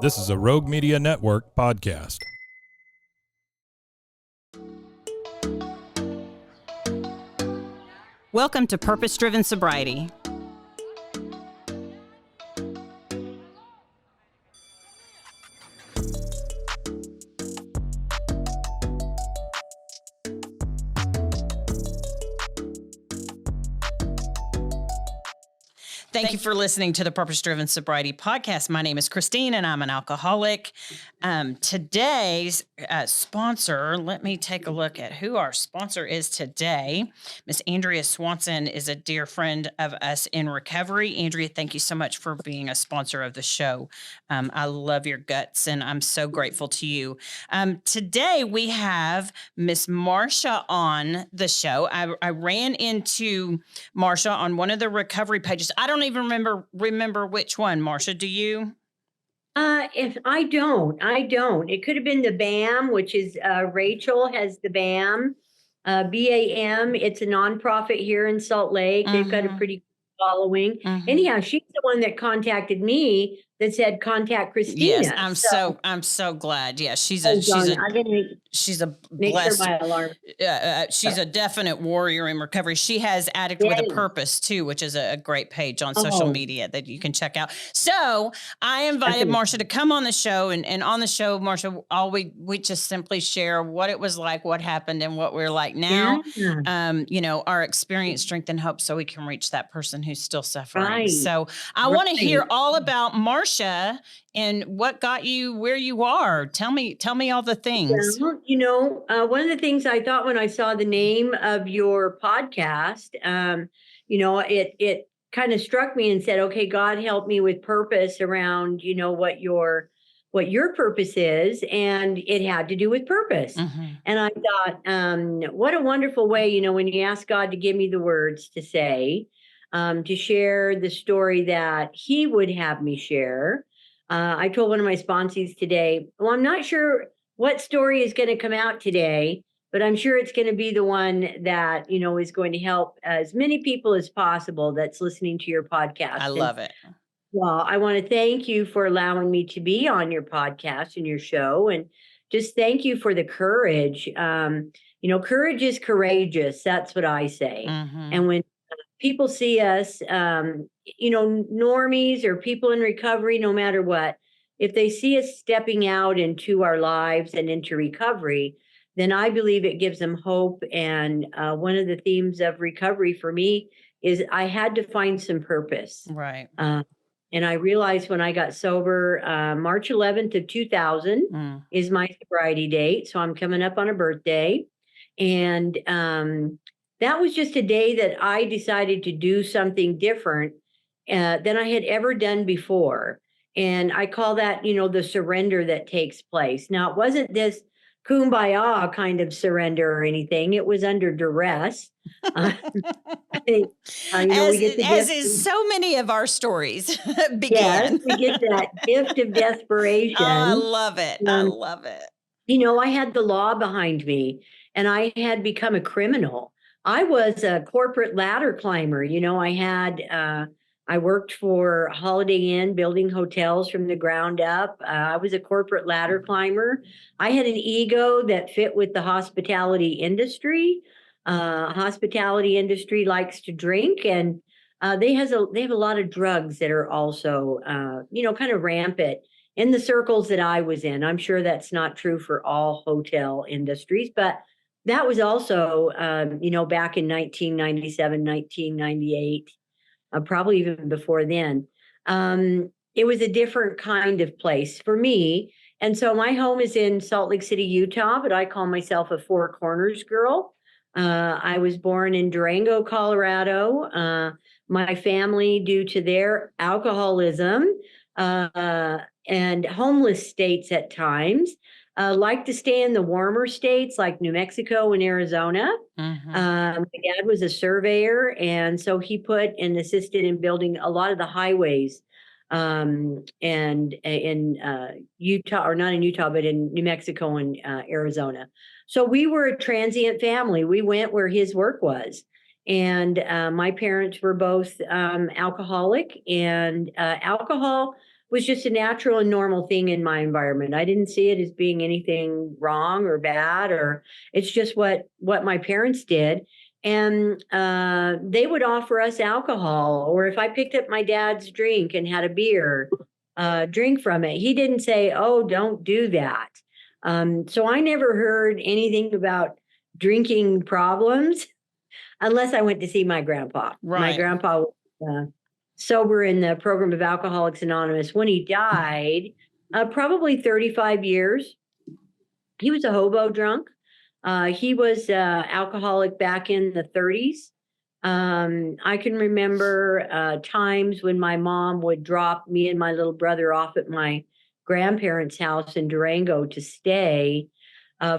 This is a Rogue Media Network podcast. Welcome to Purpose Driven Sobriety. Thank you for listening to the Purpose Driven Sobriety podcast. My name is Christine and I'm an alcoholic. Today's sponsor, let me take a look at who our sponsor is today. Miss Andrea Swanson is a dear friend of us in recovery. Andrea, thank you so much for being a sponsor of the show. I love your guts and I'm so grateful to you. Today we have Miss Marsha on the show. I ran into Marsha on one of the recovery pages. I don't even remember which one. Marsha, do you? If I don't. It could have been the BAM, which is Rachel has the BAM, BAM. It's a nonprofit here in Salt Lake. They've got a pretty good following. Anyhow, she's the one that contacted me that said contact Christina. Yes, I'm so glad. Yeah, she's a blessed. Sure my alarm. She's a definite warrior in recovery. She has Addict with a Purpose too, which is a great page on social media that you can check out. So I invited Marsha to come on the show, and on the show, Marsha, we just simply share what it was like, what happened, and what we're like now. Yeah. Our experience, strength, and hope, so we can reach that person who's still suffering. Right. So I want to hear all about Marsha and what got you where you are. Tell me all the things. Well, one of the things I thought when I saw the name of your podcast, it kind of struck me and said, okay, God help me with purpose around, what your purpose is. And it had to do with purpose. And I thought, what a wonderful way, when you ask God to give me the words to say, to share the story that he would have me share. I told one of my sponsees today, well, I'm not sure what story is going to come out today, but I'm sure it's going to be the one that, is going to help as many people as possible that's listening to your podcast. I love it. Well, I want to thank you for allowing me to be on your podcast and your show. And just thank you for the courage. Courage is courageous. That's what I say. And when people see us, normies or people in recovery, no matter what, if they see us stepping out into our lives and into recovery, then I believe it gives them hope. And one of the themes of recovery for me is I had to find some purpose. Right. And I realized when I got sober, March 11th of 2000 is my sobriety date. So I'm coming up on a birthday. And that was just a day that I decided to do something different than I had ever done before. And I call that, the surrender that takes place. Now, it wasn't this kumbaya kind of surrender or anything. It was under duress. As is so many of our stories began. Yes, we get that gift of desperation. I love it. I love it. I had the law behind me and I had become a criminal. I was a corporate ladder climber. I worked for Holiday Inn, building hotels from the ground up. I was a corporate ladder climber. I had an ego that fit with the hospitality industry. Hospitality industry likes to drink, and they have a lot of drugs that are also, kind of rampant in the circles that I was in. I'm sure that's not true for all hotel industries, but that was also, back in 1997, 1998, probably even before then. It was a different kind of place for me. And so my home is in Salt Lake City, Utah, but I call myself a Four Corners girl. I was born in Durango, Colorado. My family, due to their alcoholism and homeless states at times, like to stay in the warmer states like New Mexico and Arizona. My dad was a surveyor, and so he put and assisted in building a lot of the highways and in Utah, or not in Utah, but in New Mexico and Arizona. So we were a transient family. We went where his work was. And my parents were both alcoholic, and alcohol was just a natural and normal thing in my environment. I didn't see it as being anything wrong or bad, or it's just what my parents did. And they would offer us alcohol, or if I picked up my dad's drink and had a beer, drink from it. He didn't say, "Oh, don't do that." So I never heard anything about drinking problems unless I went to see my grandpa. My Right. grandpa was sober in the program of Alcoholics Anonymous. When he died, probably 35 years, he was a hobo drunk. He was alcoholic back in the 30s. I can remember times when my mom would drop me and my little brother off at my grandparents' house in Durango to stay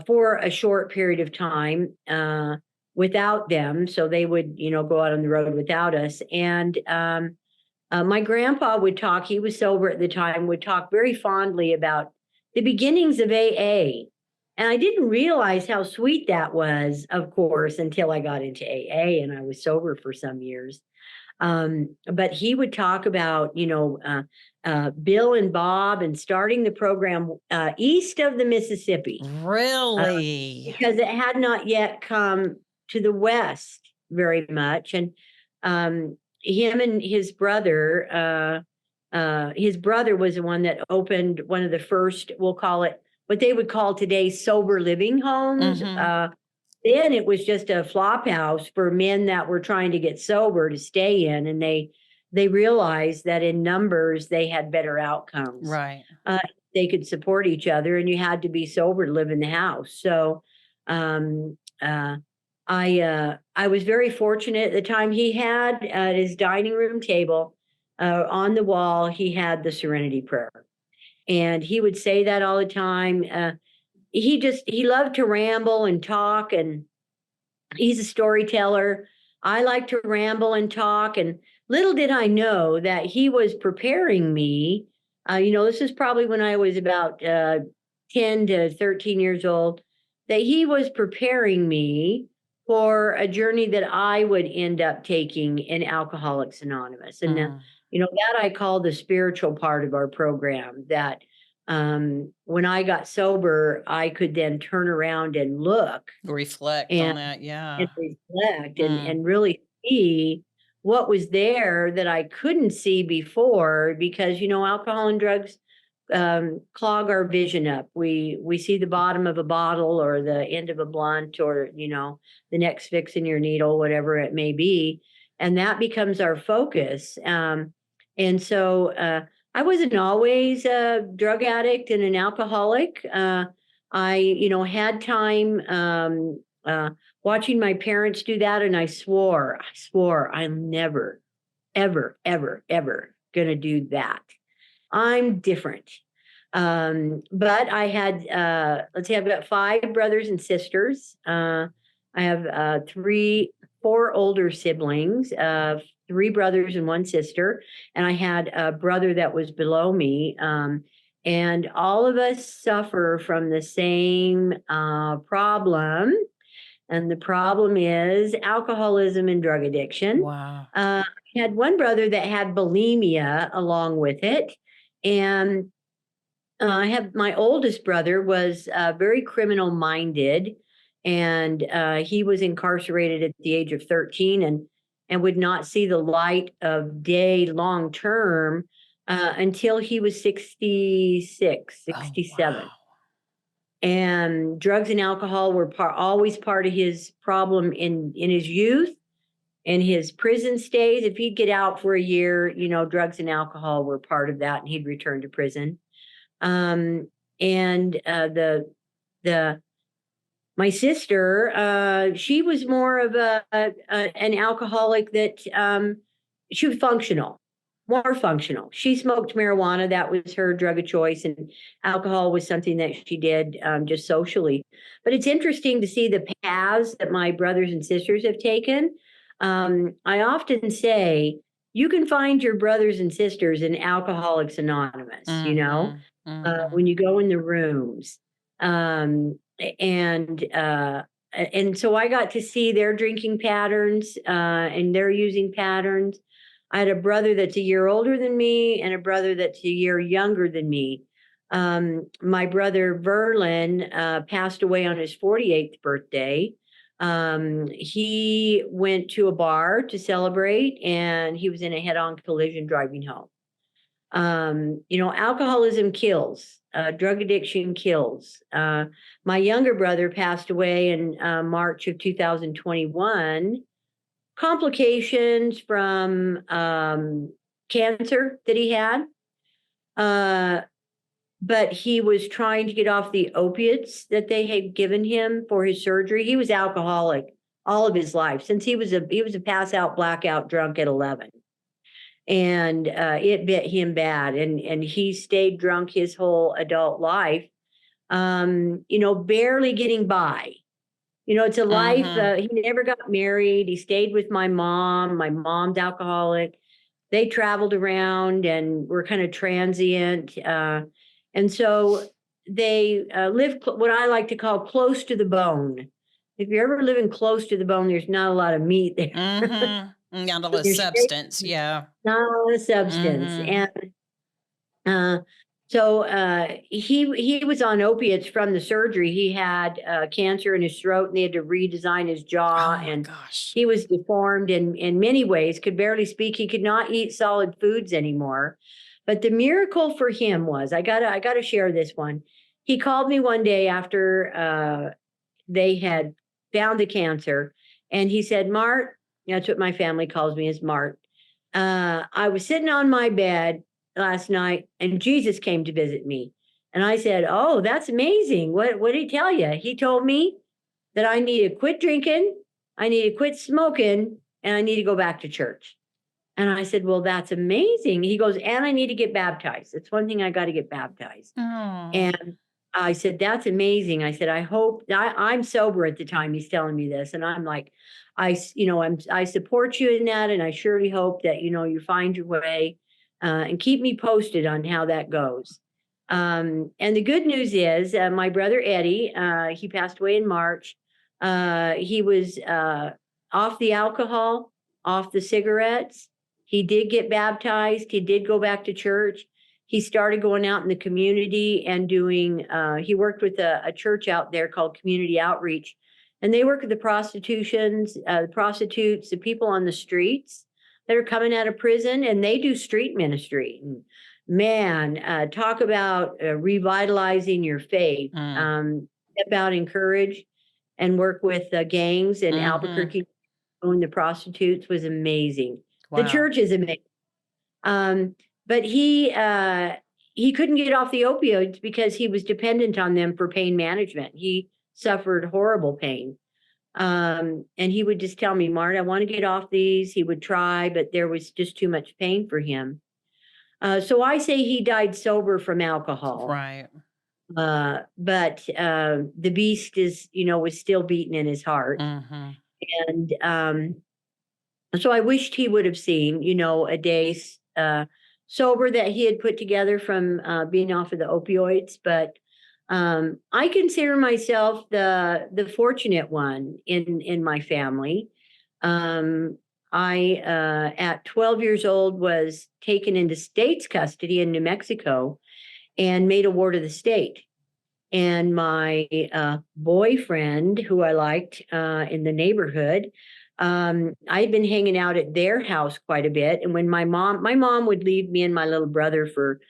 for a short period of time without them. So they would, go out on the road without us. And my grandpa would talk, he was sober at the time, would talk very fondly about the beginnings of AA. And I didn't realize how sweet that was, of course, until I got into AA and I was sober for some years. But he would talk about, Bill and Bob and starting the program east of the Mississippi. Really? Because it had not yet come to the West very much. And him and his brother was the one that opened one of the first, we'll call it what they would call today sober living homes. Then it was just a flop house for men that were trying to get sober to stay in, and they realized that in numbers they had better outcomes. Right. They could support each other, and you had to be sober to live in the house. So I was very fortunate at the time. He had at his dining room table on the wall, he had the Serenity Prayer. And he would say that all the time. He loved to ramble and talk, and he's a storyteller. I like to ramble and talk, and little did I know that he was preparing me. This is probably when I was about 10 to 13 years old, that he was preparing me for a journey that I would end up taking in Alcoholics Anonymous. And that I call the spiritual part of our program, that when I got sober, I could then turn around and look Reflect on and, that. Yeah. and reflect and really see what was there that I couldn't see before, because, alcohol and drugs clog our vision up. We see the bottom of a bottle or the end of a blunt, or, the next fix in your needle, whatever it may be. And that becomes our focus. And so I wasn't always a drug addict and an alcoholic. I had time watching my parents do that, and I swore I'm never, ever, ever, ever gonna do that. I'm different. But I had, let's see, I've got 5 brothers and sisters. I have 4 older siblings, 3 brothers and 1 sister, and I had a brother that was below me. And all of us suffer from the same problem. And the problem is alcoholism and drug addiction. Wow. I had one brother that had bulimia along with it. And I have my oldest brother was very criminal minded, and he was incarcerated at the age of 13 and would not see the light of day long term until he was 66, 67. Oh, wow. And drugs and alcohol were always part of his problem in his youth and his prison stays. If he'd get out for a year, drugs and alcohol were part of that, and he'd return to prison. And my sister, she was more of an alcoholic that she was more functional. She smoked marijuana. That was her drug of choice. And alcohol was something that she did just socially. But it's interesting to see the paths that my brothers and sisters have taken. I often say, you can find your brothers and sisters in Alcoholics Anonymous, when you go in the rooms. And so I got to see their drinking patterns and their using patterns. I had a brother that's a year older than me and a brother that's a year younger than me. My brother Verlin passed away on his 48th birthday. He went to a bar to celebrate, and he was in a head-on collision driving home. Alcoholism kills, drug addiction kills. My younger brother passed away in March of 2021, complications from cancer that he had. But he was trying to get off the opiates that they had given him for his surgery. He was alcoholic all of his life, since he was a pass out, blackout drunk at 11. And it bit him bad, and he stayed drunk his whole adult life, barely getting by. It's a life. He never got married. He stayed with my mom. My mom's alcoholic. They traveled around and were kind of transient. And so they lived what I like to call close to the bone. If you're ever living close to the bone, there's not a lot of meat there. Not a lot of substance. Yeah. Not a lot of substance. And so he was on opiates from the surgery. He had cancer in his throat, and they had to redesign his jaw. Oh, and gosh. He was deformed in many ways, could barely speak. He could not eat solid foods anymore. But the miracle for him was, I gotta share this one. He called me one day after they had found the cancer, and he said, "Mart," that's what my family calls me, is Mart. "I was sitting on my bed last night, and Jesus came to visit me." And I said, "Oh, that's amazing. What did he tell you?" He told me that I need to quit drinking, I need to quit smoking, and I need to go back to church. And I said, "Well, that's amazing." He goes, "And I need to get baptized. It's one thing, I got to get baptized." Oh. And I said, "That's amazing." I said, "I hope," I'm sober at the time he's telling me this. And I'm like, I support you in that. And I surely hope that, you find your way, and keep me posted on how that goes. And the good news is, my brother Eddie, he passed away in March. He was off the alcohol, off the cigarettes. He did get baptized. He did go back to church. He started going out in the community and doing, he worked with a church out there called Community Outreach. And they work with the prostitutes, the people on the streets that are coming out of prison, and they do street ministry. And man, talk about revitalizing your faith. Step out, encourage, and work with gangs in Albuquerque. Owning the prostitutes was amazing. Wow. The church is amazing. But he couldn't get off the opioids because he was dependent on them for pain management. He suffered horrible pain. And he would just tell me, "Mart, I want to get off these." He would try, but there was just too much pain for him. So I say he died sober from alcohol. Right. But the beast was still beating in his heart. And so I wished he would have seen, a day sober that he had put together from being off of the opioids. But I consider myself the fortunate one in my family. I at 12 years old was taken into state's custody in New Mexico and made a ward of the state. And my boyfriend, who I liked in the neighborhood, I'd been hanging out at their house quite a bit. And when my mom would leave me and my little brother for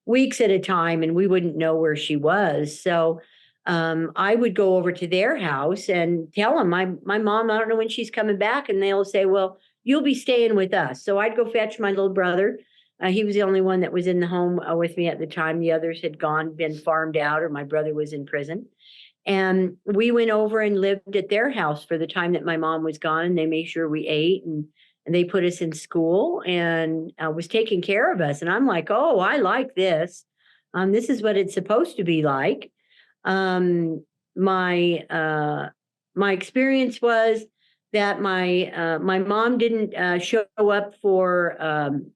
weeks at a time, and we wouldn't know where she was. So I would go over to their house and tell them, my mom, I don't know when she's coming back. And they'll say, "Well, you'll be staying with us." So I'd go fetch my little brother. He was the only one that was in the home with me at the time. The others had been farmed out, or my brother was in prison. And we went over and lived at their house for the time that my mom was gone. And they made sure we ate, and they put us in school and was taking care of us. And I'm like, "Oh, I like this. This is what it's supposed to be like." My experience was that my mom didn't show up for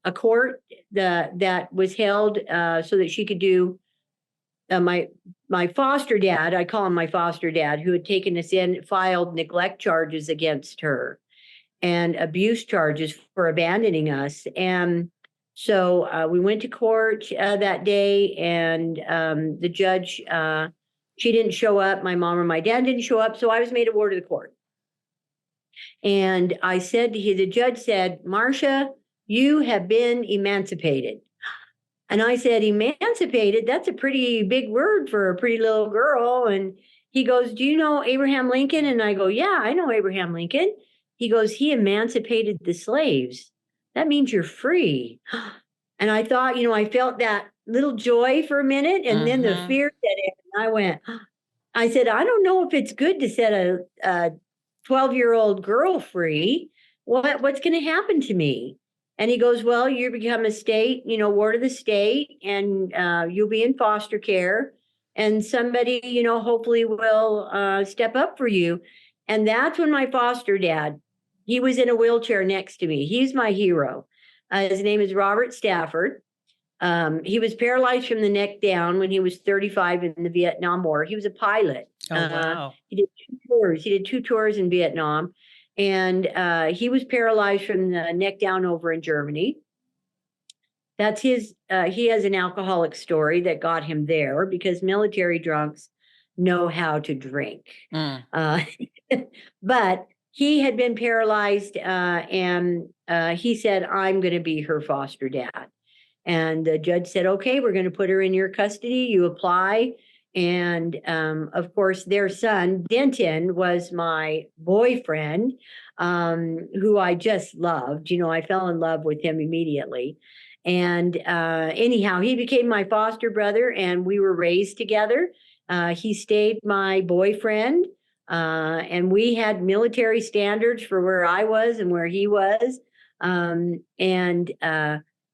a court that was held so that she could do my foster dad. I call him my foster dad, who had taken us in, filed neglect charges against her. and abuse charges for abandoning us. And so we went to court that day, and the judge, she didn't show up. My mom or my dad didn't show up. So I was made a ward of the court. And I said to him, the judge said, Marsha, you have been emancipated. And I said, emancipated? That's a pretty big word for a pretty little girl. And he goes, do you know Abraham Lincoln? And I go, yeah, I know Abraham Lincoln. He goes, he emancipated the slaves. That means you're free. And I thought, I felt that little joy for a minute, and then the fear set in, and I went, I said, I don't know if it's good to set a 12-year-old girl free. What's going to happen to me? And he goes, well, you become a state, ward of the state, and you'll be in foster care, and somebody, hopefully will step up for you. And that's when my foster dad, he was in a wheelchair next to me. He's my hero. His name is Robert Stafford. He was paralyzed from the neck down when he was 35 in the Vietnam War. He was a pilot. Oh, wow. He did 2 tours. He did 2 tours in Vietnam. And he was paralyzed from the neck down over in Germany. That's his, he has an alcoholic story that got him there, because military drunks know how to drink. But he had been paralyzed, and he said, I'm going to be her foster dad. And the judge said, okay, we're going to put her in your custody. You apply. And of course, their son, Denton, was my boyfriend, who I just loved. I fell in love with him immediately. And anyhow, he became my foster brother, and we were raised together. He stayed my boyfriend, and we had military standards for where I was and where he was.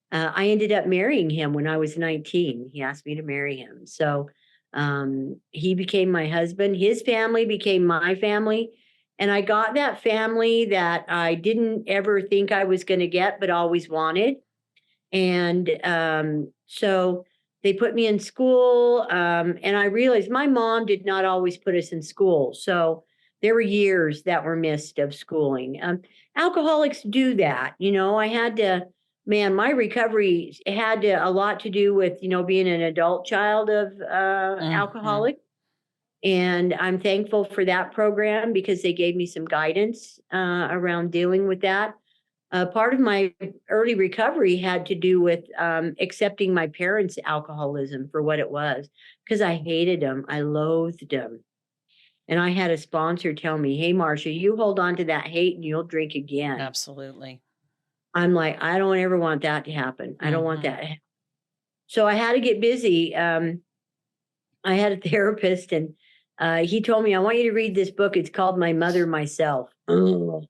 I ended up marrying him when I was 19. He asked me to marry him. So he became my husband. His family became my family. And I got that family that I didn't ever think I was going to get, but always wanted. And so they put me in school. And I realized my mom did not always put us in school. So there were years that were missed of schooling. Alcoholics do that. I had to, my recovery had a lot to do with, being an adult child of alcoholic. And I'm thankful for that program, because they gave me some guidance around dealing with that. Part of my early recovery had to do with accepting my parents' alcoholism for what it was, because I hated them. I loathed them. And I had a sponsor tell me, hey, Marsha, you hold on to that hate and you'll drink again. Absolutely. I'm like, I don't ever want that to happen. I don't want that. So I had to get busy. I had a therapist, and he told me, I want you to read this book. It's called My Mother, Myself. Oh.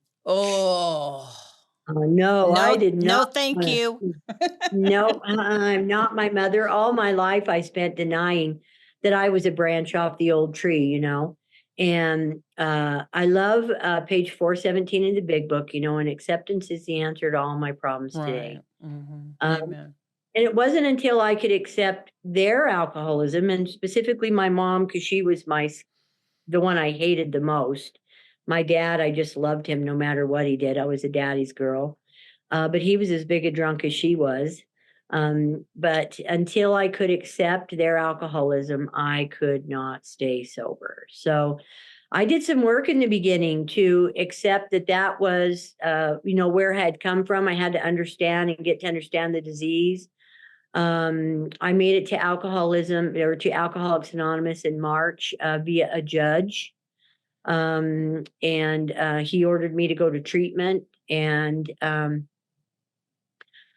No, I did not. No, thank you. No, I'm not my mother. All my life I spent denying that I was a branch off the old tree, And I love page 417 in the big book, and acceptance is the answer to all my problems today. Amen. And it wasn't until I could accept their alcoholism, and specifically my mom, because she was the one I hated the most. My dad, I just loved him no matter what he did. I was a daddy's girl. But he was as big a drunk as she was. But until I could accept their alcoholism, I could not stay sober. So I did some work in the beginning to accept that was, where I had come from. I had to understand and get to understand the disease. I made it to alcoholism, or to Alcoholics Anonymous, in March via a judge. And he ordered me to go to treatment, and I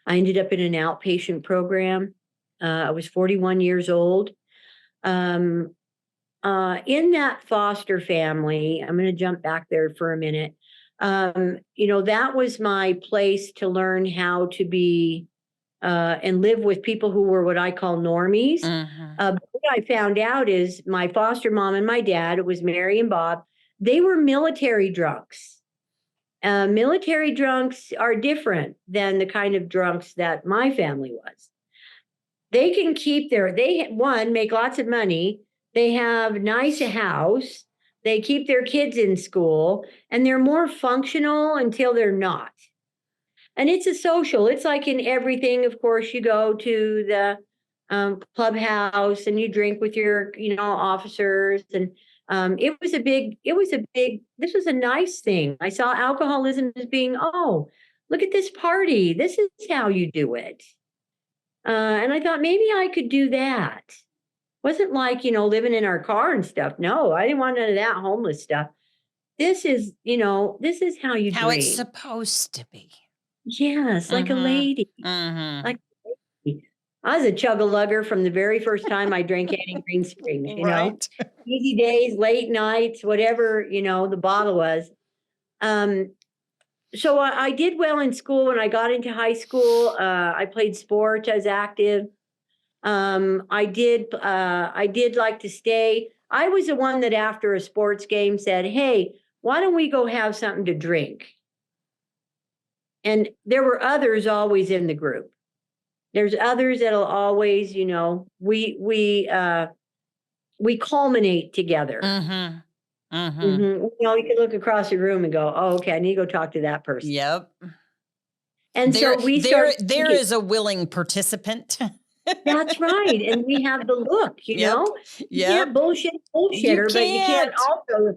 ended up in an outpatient program. I was 41 years old. In that foster family, I'm going to jump back there for a minute. That was my place to learn how to be and live with people who were what I call normies. What I found out is my foster mom and my dad, it was Mary and Bob, they were military drunks. Military drunks are different than the kind of drunks that my family was. They can keep make lots of money. They have nice house. They keep their kids in school, and they're more functional until they're not. And it's a social, it's like in everything. Of course, you go to the clubhouse and you drink with your, officers. And this was a nice thing. I saw alcoholism as being, oh, look at this party. This is how you do it. And I thought maybe I could do that. Wasn't like, living in our car and stuff. No, I didn't want none of that homeless stuff. This is how you How it's drink. supposed to be. Yes, like a lady. Like I was a chug-a-lugger from the very first time I drank Annie Green Springs, Right. easy days, late nights, whatever, the bottle was. So I did well in school. When I got into high school, I played sports. I was active. I did like to stay. I was the one that after a sports game said, hey, why don't we go have something to drink? And there were others always in the group. There's others that'll always, we culminate together. You can look across the room and go, oh, okay, I need to go talk to that person. Yep. And so we start. There is a willing participant. That's right. And we have the look, You can't bullshitter, but you can't also,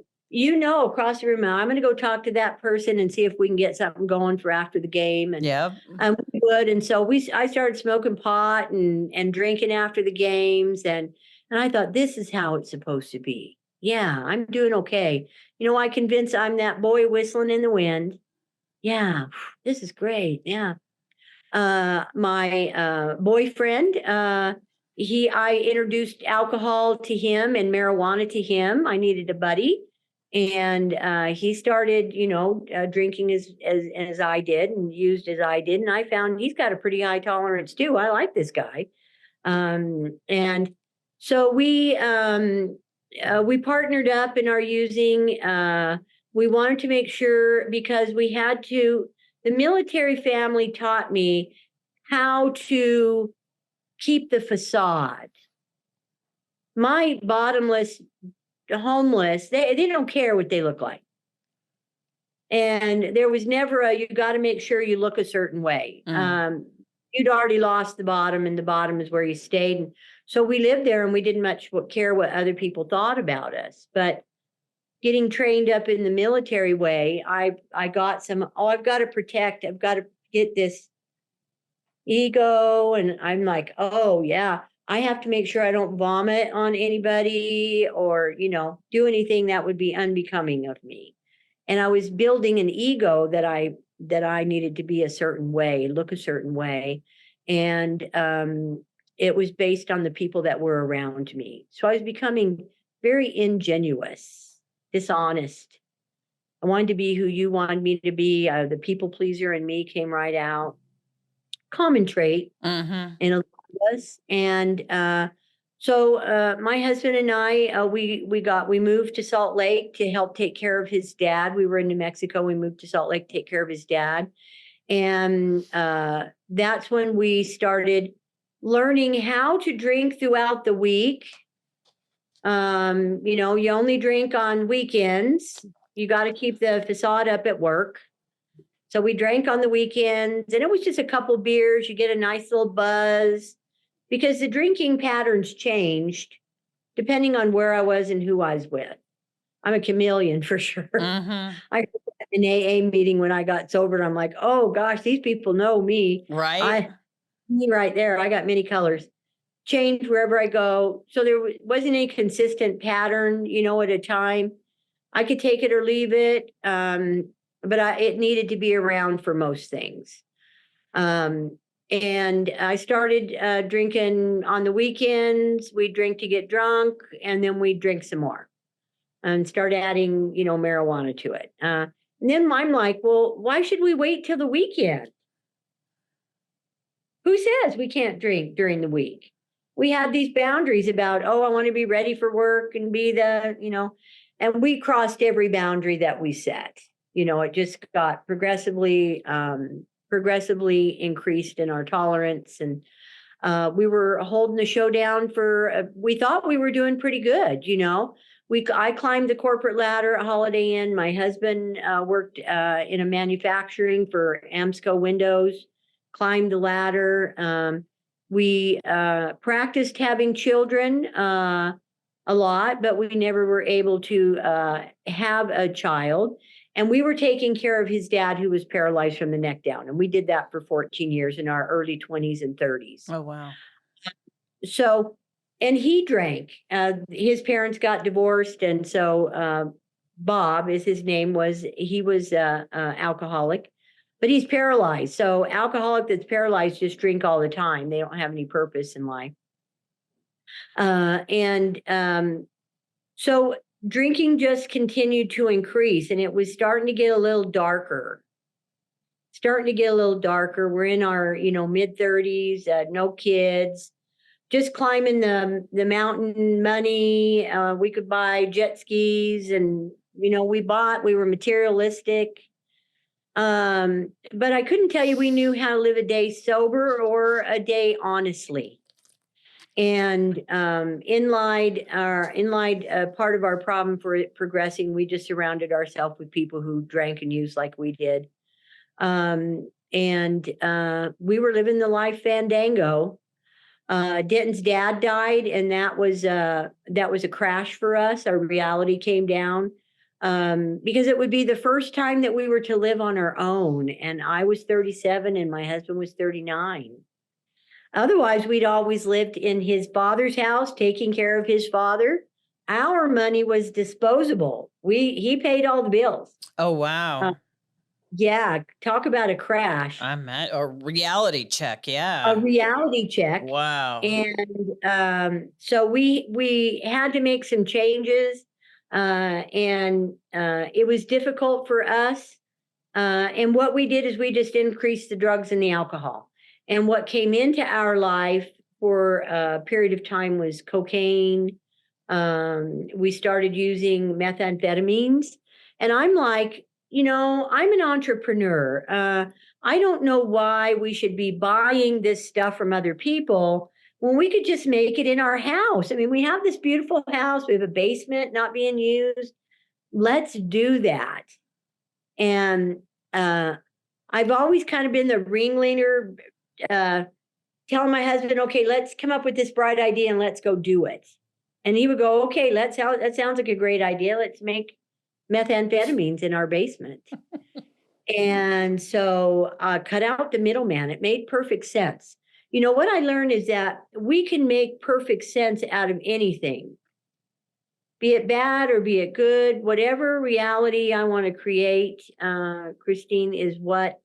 across the room, I'm going to go talk to that person and see if we can get something going for after the game. And we would. And so I started smoking pot and drinking after the games. And I thought, this is how it's supposed to be. Yeah, I'm doing okay. I convinced I'm that boy whistling in the wind. Yeah, this is great. Yeah. My boyfriend, I introduced alcohol to him and marijuana to him. I needed a buddy, and he started, drinking as I did and used as I did. And I found he's got a pretty high tolerance too. I like this guy, and so we partnered up in our using. We wanted to make sure because we had to. The military family taught me how to keep the facade. My bottomless, homeless, they don't care what they look like. And there was never you got to make sure you look a certain way. You'd already lost the bottom, and the bottom is where you stayed. And so we lived there, and we didn't much care what other people thought about us. But getting trained up in the military way, I got some, I've got to protect, I've got to get this ego. And I'm like, oh yeah, I have to make sure I don't vomit on anybody or, do anything that would be unbecoming of me. And I was building an ego that I needed to be a certain way, look a certain way. And it was based on the people that were around me. So I was becoming very ingenuous. Dishonest. I wanted to be who you wanted me to be. The people pleaser in me came right out. Common trait in a lot of us. And so my husband and I, we moved to Salt Lake to help take care of his dad. We were in New Mexico. We moved to Salt Lake to take care of his dad. And that's when we started learning how to drink throughout the week. You only drink on weekends. You got to keep the facade up at work. So we drank on the weekends, and it was just a couple beers. You get a nice little buzz because the drinking patterns changed depending on where I was and who I was with. I'm a chameleon for sure. I heard an AA meeting when I got sober, and I'm like, oh gosh, these people know me. Right. Me right there. I got many colors. Change wherever I go. So there wasn't any consistent pattern, at a time. I could take it or leave it. But it needed to be around for most things. And I started drinking on the weekends. We'd drink to get drunk, and then we'd drink some more and start adding, marijuana to it. And then I'm like, well, why should we wait till the weekend? Who says we can't drink during the week? We had these boundaries about, I want to be ready for work and be and we crossed every boundary that we set. It just got progressively increased in our tolerance. And we were holding the show down we thought we were doing pretty good. I climbed the corporate ladder at Holiday Inn. My husband worked in a manufacturing for Amsco Windows, climbed the ladder. We practiced having children a lot, but we never were able to have a child. And we were taking care of his dad, who was paralyzed from the neck down. And we did that for 14 years in our early 20s and 30s. Oh, wow. So, and he drank. His parents got divorced. And so Bob is his name, he was alcoholic, but he's paralyzed. So alcoholic that's paralyzed just drink all the time. They don't have any purpose in life. So drinking just continued to increase, and it was starting to get a little darker. We're in our, mid 30s, no kids, just climbing the mountain money. We could buy jet skis, and, we were materialistic. But I couldn't tell you we knew how to live a day sober or a day honestly. And part of our problem for it progressing, we just surrounded ourselves with people who drank and used like we did. We were living the life fandango. Denton's dad died, and that was a crash for us. Our reality came down because it would be the first time that we were to live on our own. And I was 37 and my husband was 39. Otherwise, we'd always lived in his father's house, taking care of his father. Our money was disposable. He paid all the bills. Oh, wow. Yeah, talk about a crash. A reality check, yeah. A reality check. Wow. And so we had to make some changes, and it was difficult for us. And what we did is we just increased the drugs and the alcohol. And what came into our life for a period of time was cocaine. We started using methamphetamines. And I'm like, I'm an entrepreneur. I don't know why we should be buying this stuff from other people when we could just make it in our house. I mean, we have this beautiful house. We have a basement not being used. Let's do that. And I've always kind of been the ringleader, telling my husband, okay, let's come up with this bright idea and let's go do it. And he would go, okay, that sounds like a great idea. Let's make methamphetamines in our basement. And so cut out the middleman. It made perfect sense. What I learned is that we can make perfect sense out of anything, be it bad or be it good. Whatever reality I want to create, Christine, is what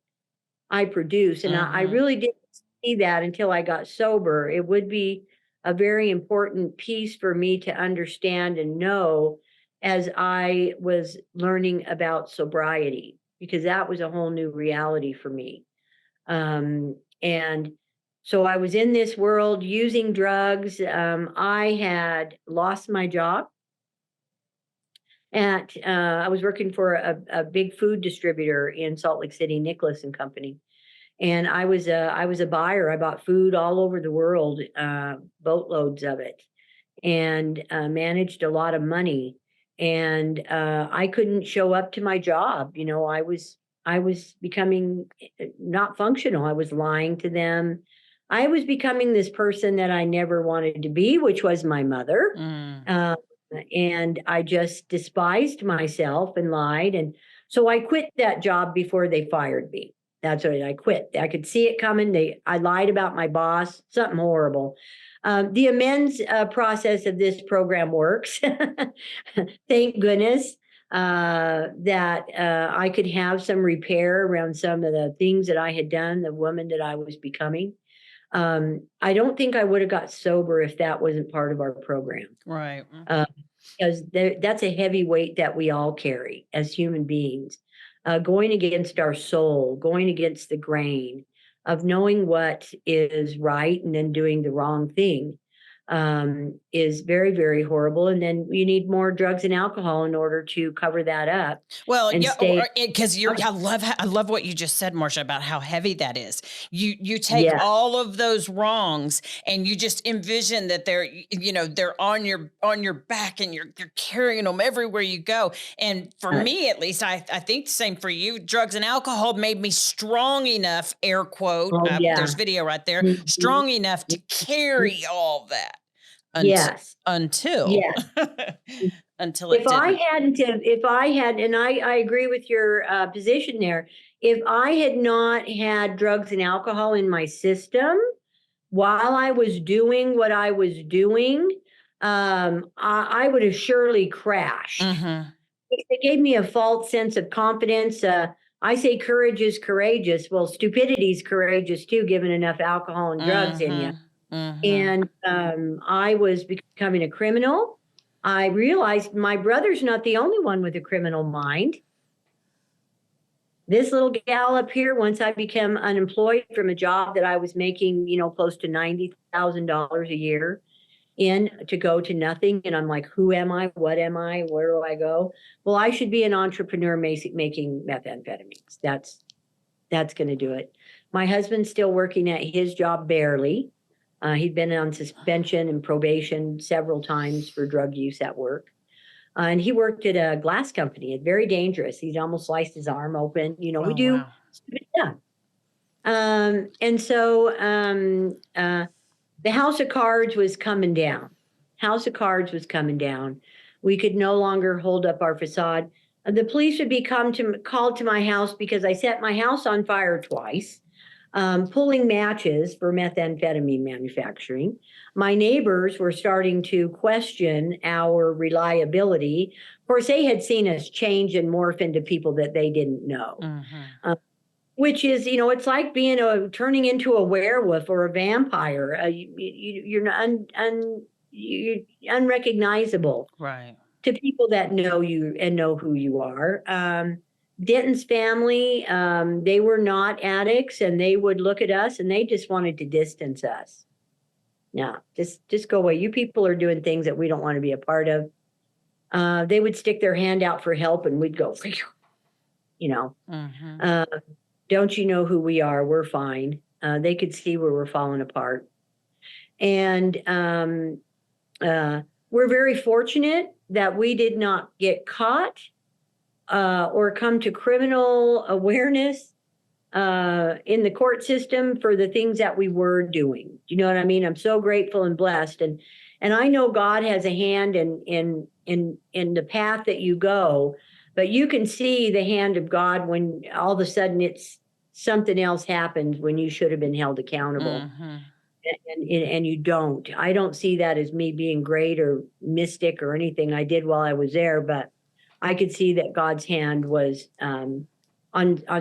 I produce. And I really didn't see that until I got sober. It would be a very important piece for me to understand and know as I was learning about sobriety, because that was a whole new reality for me. And so I was in this world using drugs. I had lost my job. I was working for a big food distributor in Salt Lake City, Nicholas and Company. And I was a buyer. I bought food all over the world, boatloads of it, and managed a lot of money. And I couldn't show up to my job. I was becoming not functional. I was lying to them. I was becoming this person that I never wanted to be, which was my mother. And I just despised myself and lied. And so I quit that job before they fired me. That's what I quit. I could see it coming. I lied about my boss, something horrible. The amends process of this program works. Thank goodness that I could have some repair around some of the things that I had done, the woman that I was becoming. I don't think I would have got sober if that wasn't part of our program. Right. Because that's a heavy weight that we all carry as human beings, going against our soul, going against the grain of knowing what is right and then doing the wrong thing. is very, very horrible. And then you need more drugs and alcohol in order to cover that up. Well, and yeah, stay. because I love what you just said, Marsha, about how heavy that is. You take Yeah. all of those wrongs and you just envision that they're on your back and you're carrying them everywhere you go. And for me, at least, I think the same for you. Drugs and alcohol made me strong enough, air quote. Oh, yeah. There's video right there. Mhm. Strong enough to carry all that. Yes. Until Yes. until it If I didn't. hadn't have, if I had, and I agree with your position there, if I had not had drugs and alcohol in my system while I was doing what I was doing, I would have surely crashed. Mm-hmm. It gave me a false sense of confidence. I say courage is courageous. Well, stupidity is courageous too, given enough alcohol and drugs in you. And I was becoming a criminal. I realized my brother's not the only one with a criminal mind. This little gal up here, once I became unemployed from a job that I was making, close to $90,000 a year to go to nothing. And I'm like, who am I? What am I? Where do I go? Well, I should be an entrepreneur making methamphetamines. That's going to do it. My husband's still working at his job barely. He'd been on suspension and probation several times for drug use at work. And he worked at a glass company. It's very dangerous. He'd almost sliced his arm open. We do stupid stuff. And so the house of cards was coming down. House of cards was coming down. We could no longer hold up our facade. The police would be called to my house because I set my house on fire twice. Pulling matches for methamphetamine manufacturing. My neighbors were starting to question our reliability. Of course, they had seen us change and morph into people that they didn't know. Which is, it's like turning into a werewolf or a vampire. You're unrecognizable, Right, to people that know you and know who you are. Denton's family, they were not addicts, and they would look at us and they just wanted to distance us. No, just go away. You people are doing things that we don't want to be a part of. They would stick their hand out for help and we'd go, don't you know who we are? We're fine. They could see where we're falling apart. And we're very fortunate that we did not get caught or come to criminal awareness in the court system for the things that we were doing. Do you know what I mean? I'm so grateful and blessed. And I know God has a hand in the path that you go, but you can see the hand of God when all of a sudden something else happens when you should have been held accountable. And you don't. I don't see that as me being great or mystic or anything I did while I was there, but I could see that God's hand was on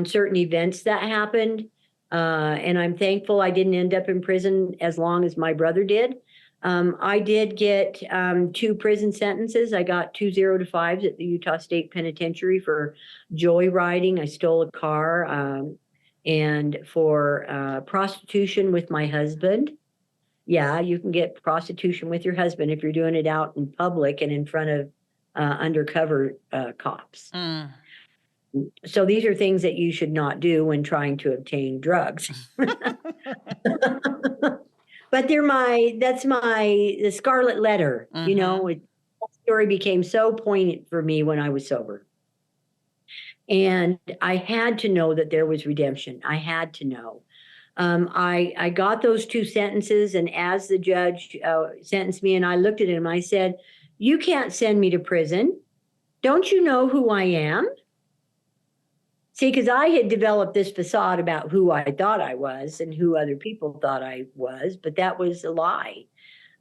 certain events that happened. And I'm thankful I didn't end up in prison as long as my brother did. I did get 2 prison sentences. I got 2 0-5s at the Utah State Penitentiary for joyriding. I stole a car, and for prostitution with my husband. Yeah, you can get prostitution with your husband if you're doing it out in public and in front of undercover cops. So these are things that you should not do when trying to obtain drugs. But that's the scarlet letter. That story became so poignant for me when I was sober. And I had to know that there was redemption. I had to know. I got those 2 sentences, and as the judge sentenced me and I looked at him, I said, "You can't send me to prison. Don't you know who I am?" See, because I had developed this facade about who I thought I was and who other people thought I was, but that was a lie.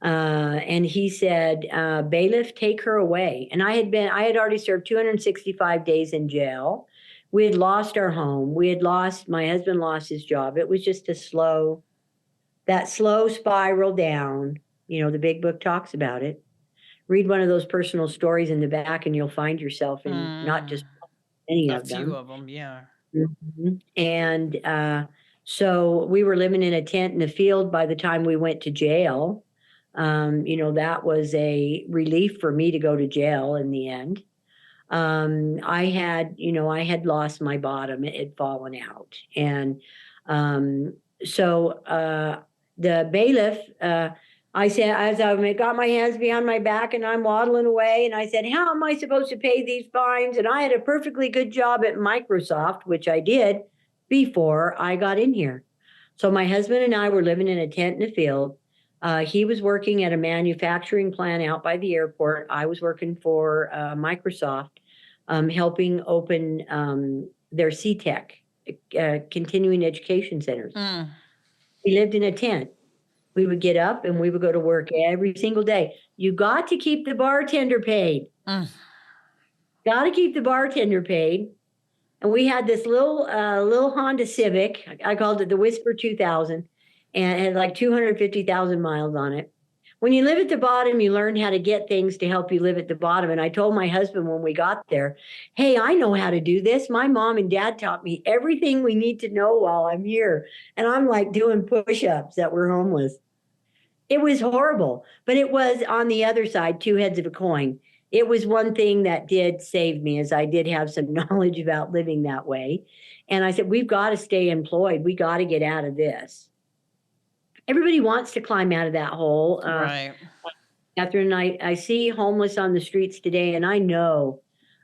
And he said, "Bailiff, take her away." And I had already served 265 days in jail. We had lost our home. My husband lost his job. It was just that slow spiral down. The big book talks about it. Read one of those personal stories in the back and you'll find yourself in not just any of them. A few of them, yeah. And so we were living in a tent in the field by the time we went to jail. That was a relief for me to go to jail in the end. I had lost my bottom. It had fallen out. And the bailiff, I said, as I got my hands behind my back and I'm waddling away, and I said, how am I supposed to pay these fines? And I had a perfectly good job at Microsoft, which I did before I got in here. So my husband and I were living in a tent in a field. He was working at a manufacturing plant out by the airport. I was working for Microsoft, helping open their CTEC, continuing education centers. Mm. We lived in a tent. We would get up and we would go to work every single day. You got to keep the bartender paid. Mm. Got to keep the bartender paid. And we had this little Honda Civic. I called it the Whisper 2000, and it had like 250,000 miles on it. When you live at the bottom, you learn how to get things to help you live at the bottom. And I told my husband when we got there, hey, I know how to do this. My mom and dad taught me everything we need to know while I'm here. And I'm like doing push-ups that we're homeless. It was horrible, but it was on the other side, two heads of a coin. It was one thing that did save me, as I did have some knowledge about living that way. And I said, we've got to stay employed. We got to get out of this. Everybody wants to climb out of that hole. Right. Catherine, I see homeless on the streets today, and I know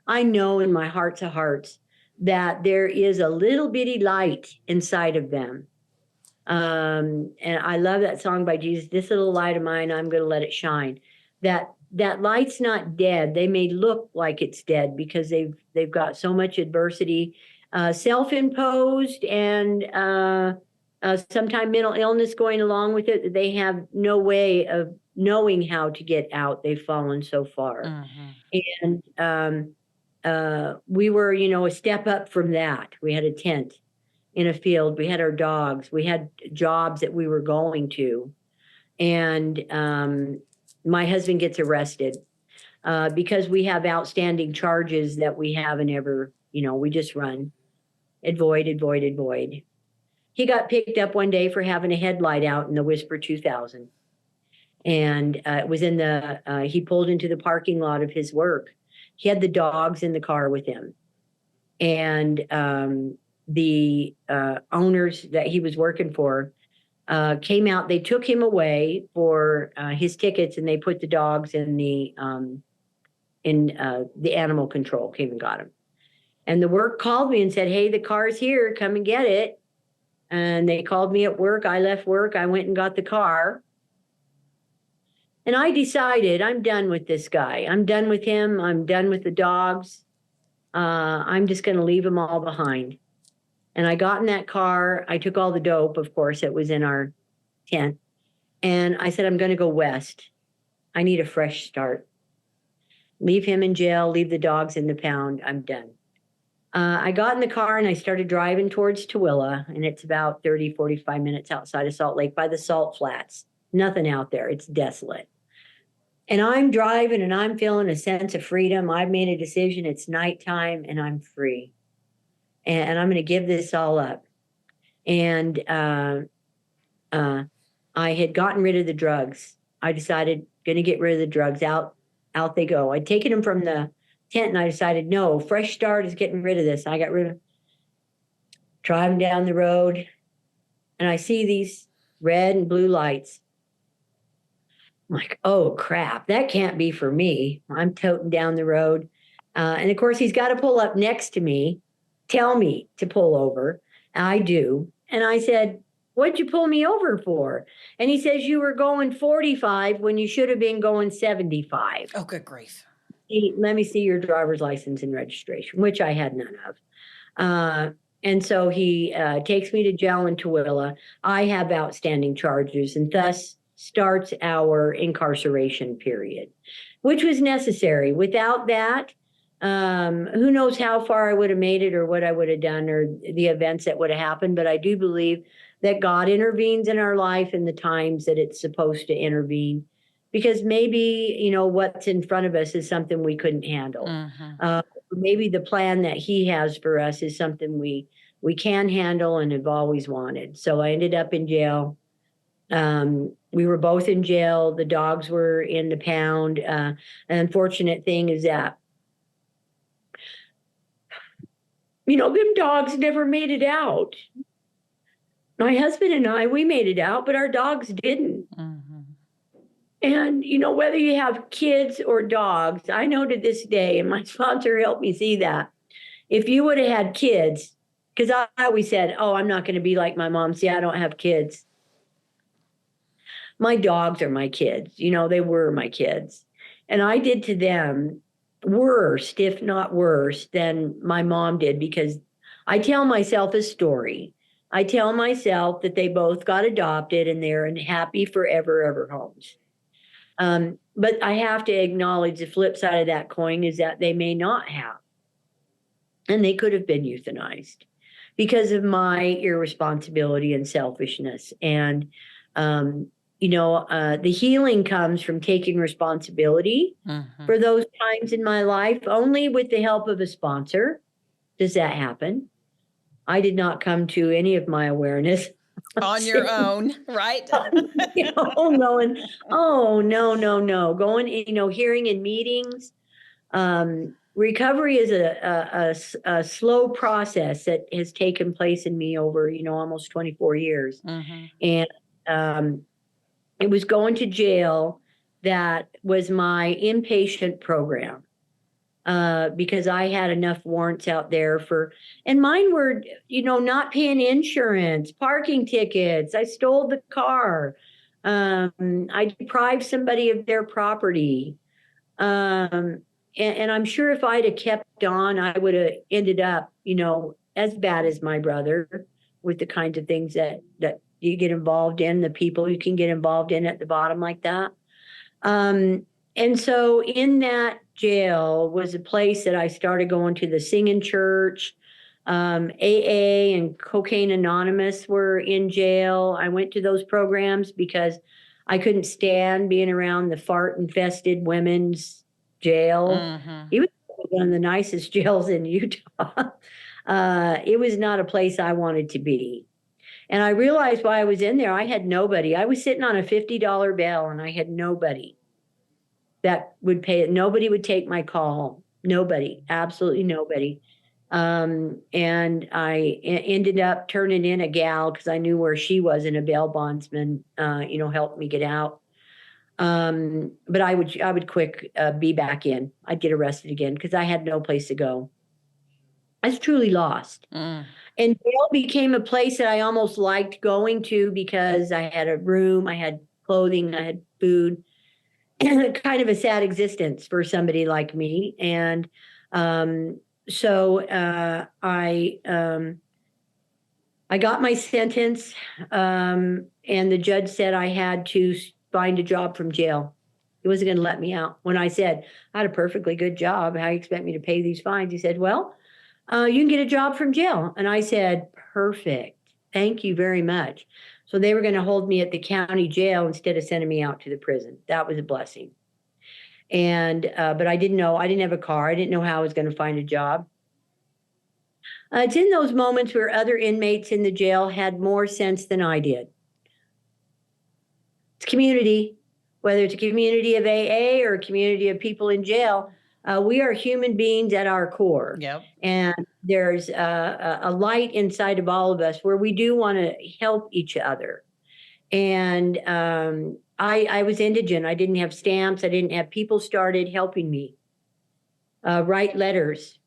in my hearts of hearts that there is a little bitty light inside of them. And I love that song by Jesus, this little light of mine, I'm going to let it shine. That light's not dead. They may look like it's dead because they've got so much adversity, self-imposed, and sometimes mental illness going along with it. They have no way of knowing how to get out. They've fallen so far. Mm-hmm. And we were, a step up from that. We had a tent in a field. We had our dogs. We had jobs that we were going to. And my husband gets arrested because we have outstanding charges that we haven't ever, we just run. Avoid. He got picked up one day for having a headlight out in the Whisper 2000. And it was he pulled into the parking lot of his work. He had the dogs in the car with him. And the owners that he was working for came out. They took him away for his tickets, and they put the dogs in the animal control, came and got him. And the work called me and said, hey, the car's here, come and get it. And they called me at work. I left work. I went and got the car. And I decided I'm done with this guy. I'm done with him. I'm done with the dogs. I'm just going to leave them all behind. And I got in that car. I took all the dope, of course, that was in our tent. And I said, I'm going to go west. I need a fresh start. Leave him in jail, leave the dogs in the pound. I'm done. I got in the car and I started driving towards Tooele, and it's about 30, 45 minutes outside of Salt Lake by the salt flats. Nothing out there. It's desolate. And I'm driving and I'm feeling a sense of freedom. I've made a decision. It's nighttime and I'm free. And I'm going to give this all up. And I had gotten rid of the drugs. I decided, going to get rid of the drugs. Out they go. I'd taken them from the tent, and I decided, no, fresh start is getting rid of this. I got rid of, driving down the road, and I see these red and blue lights. I'm like, oh, crap, that can't be for me. I'm toting down the road. And of course, he's got to pull up next to me, tell me to pull over. I do. And I said, what'd you pull me over for? And he says, you were going 45 when you should have been going 75. Oh, good grief. Let me see your driver's license and registration, which I had none of. And so he takes me to jail in Tooele. I have outstanding charges, and thus starts our incarceration period, which was necessary. Without that, who knows how far I would have made it or what I would have done or the events that would have happened. But I do believe that God intervenes in our life in the times that it's supposed to intervene, because maybe, what's in front of us is something we couldn't handle. Mm-hmm. Maybe the plan that he has for us is something we can handle and have always wanted. So I ended up in jail. We were both in jail. The dogs were in the pound. An unfortunate thing is that, them dogs never made it out. My husband and I, we made it out, but our dogs didn't. Mm-hmm. And, whether you have kids or dogs, I know to this day, and my sponsor helped me see that, if you would have had kids, because I always said, oh, I'm not going to be like my mom. See, I don't have kids. My dogs are my kids. They were my kids. And I did to them worse, if not worse, than my mom did, because I tell myself a story. I tell myself that they both got adopted and they're in happy forever, ever homes. But I have to acknowledge the flip side of that coin is that they may not have. And they could have been euthanized because of my irresponsibility and selfishness. And, the healing comes from taking responsibility for those times in my life. Only with the help of a sponsor does that happen. I did not come to any of my awareness on your own, right? Going, oh, no. Going, hearing in meetings. Recovery is a slow process that has taken place in me over, almost 24 years. And it was going to jail that was my inpatient program. Because I had enough warrants out there and mine were, not paying insurance, parking tickets. I stole the car. I deprived somebody of their property. And I'm sure if I'd have kept on, I would have ended up, as bad as my brother with the kinds of things that you get involved in, the people you can get involved in at the bottom like that. And so in that jail was a place that I started going to the singing church. AA and Cocaine Anonymous were in jail. I went to those programs because I couldn't stand being around the fart-infested women's jail. It was one of the nicest jails in Utah. It was not a place I wanted to be. And I realized while I was in there, I had nobody. I was sitting on a $50 bail and I had nobody that would pay it. Nobody would take my call. Nobody, absolutely nobody. And I ended up turning in a gal because I knew where she was, and a bail bondsman, helped me get out. But I would quick be back in. I'd get arrested again because I had no place to go. I was truly lost. And jail became a place that I almost liked going to because I had a room, I had clothing, I had food. Kind of a sad existence for somebody like me. And so I got my sentence, and the judge said I had to find a job from jail. He wasn't going to let me out. When I said, I had a perfectly good job, how do you expect me to pay these fines? He said, well, you can get a job from jail. And I said, perfect. Thank you very much. So they were going to hold me at the county jail instead of sending me out to the prison. That was a blessing. And but I didn't know. I didn't have a car. I didn't know how I was going to find a job. It's in those moments where other inmates in the jail had more sense than I did. It's community, whether it's a community of AA or a community of people in jail. We are human beings at our core. Yep. And there's a light inside of all of us where we do want to help each other. And I was indigent. I didn't have stamps. I didn't have people started helping me write letters.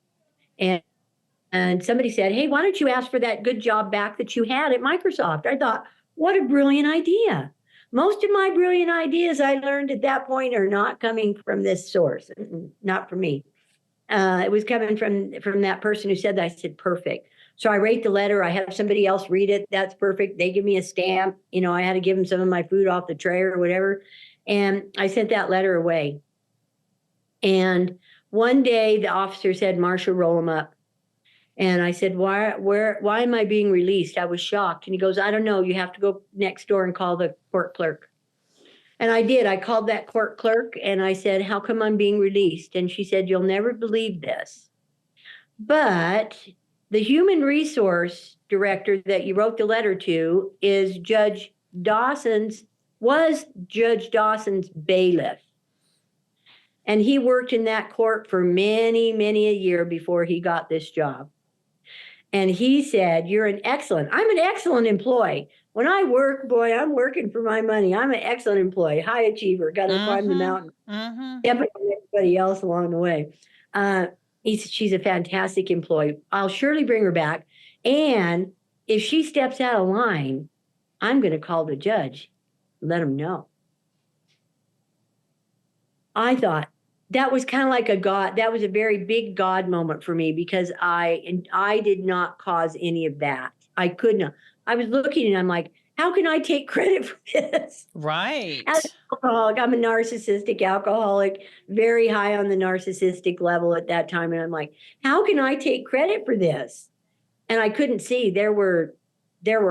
And somebody said, hey, why don't you ask for that good job back that you had at Microsoft? I thought, what a brilliant idea. Most of my brilliant ideas I learned at that point are not coming from this source, not from me. It was coming from that person who said that. I said, perfect. So I write the letter. I have somebody else read it. That's perfect. They give me a stamp. I had to give them some of my food off the tray or whatever. And I sent that letter away. And one day the officer said, Marsha, roll them up. And I said, why am I being released? I was shocked. And he goes, I don't know. You have to go next door and call the court clerk. And I did. I called that court clerk and I said, how come I'm being released? And she said, you'll never believe this, but the human resource director that you wrote the letter to is Judge Dawson's was Judge Dawson's bailiff. And he worked in that court for many, many a year before he got this job. And he said, I'm an excellent employee. When I work, boy, I'm working for my money. I'm an excellent employee, high achiever, got to climb the mountain. Definitely everybody else along the way. She's a fantastic employee. I'll surely bring her back. And if she steps out of line, I'm going to call the judge, let him know. I thought that was kind of like that was a very big God moment for me, because I did not cause any of that. I could not. I was looking and I'm like, how can I take credit for this? Right. As an alcoholic, I'm a narcissistic alcoholic, very high on the narcissistic level at that time. And I'm like, how can I take credit for this? And I couldn't see. There were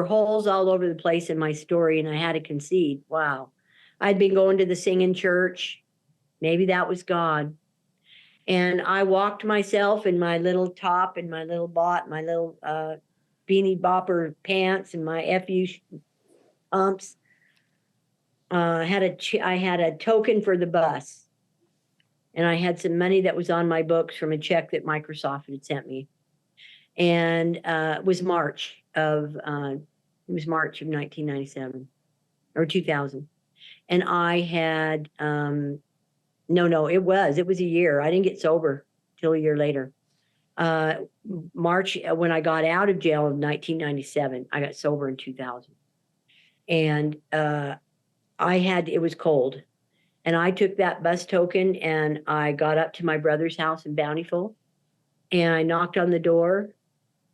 holes all over the place in my story, and I had to concede. Wow. I'd been going to the singing church. Maybe that was God. And I walked myself in my little top and my little my little beanie bopper pants and my FU umps. I had a token for the bus, and I had some money that was on my books from a check that Microsoft had sent me. And it was March of 1997 or 2000. And I had it was a year. I didn't get sober till a year later. March, when I got out of jail in 1997, I got sober in 2000. And it was cold. And I took that bus token and I got up to my brother's house in Bountiful, and I knocked on the door,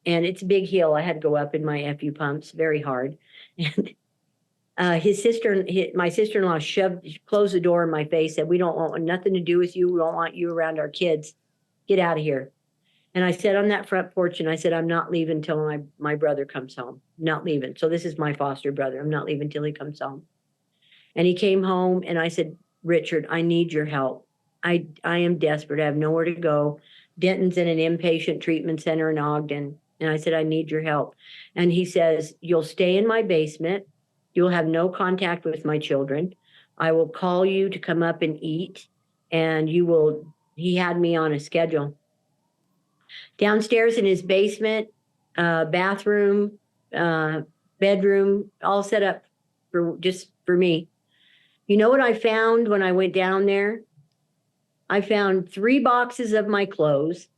and it's a big hill. I had to go up in my FU pumps, very hard. And my sister-in-law closed the door in my face, said, "We don't want nothing to do with you. We don't want you around our kids. Get out of here." And I sat on that front porch and I said, "I'm not leaving till my brother comes home. Not leaving." So this is my foster brother. I'm not leaving till he comes home. And he came home, and I said, "Richard, I need your help. I am desperate. I have nowhere to go. Denton's in an inpatient treatment center in Ogden." And I said, "I need your help." And he says, "You'll stay in my basement. You'll have no contact with my children. I will call you to come up and eat. And he had me on a schedule. Downstairs in his basement, bathroom, bedroom, all set up just for me. You know what I found when I went down there? I found 3 boxes of my clothes,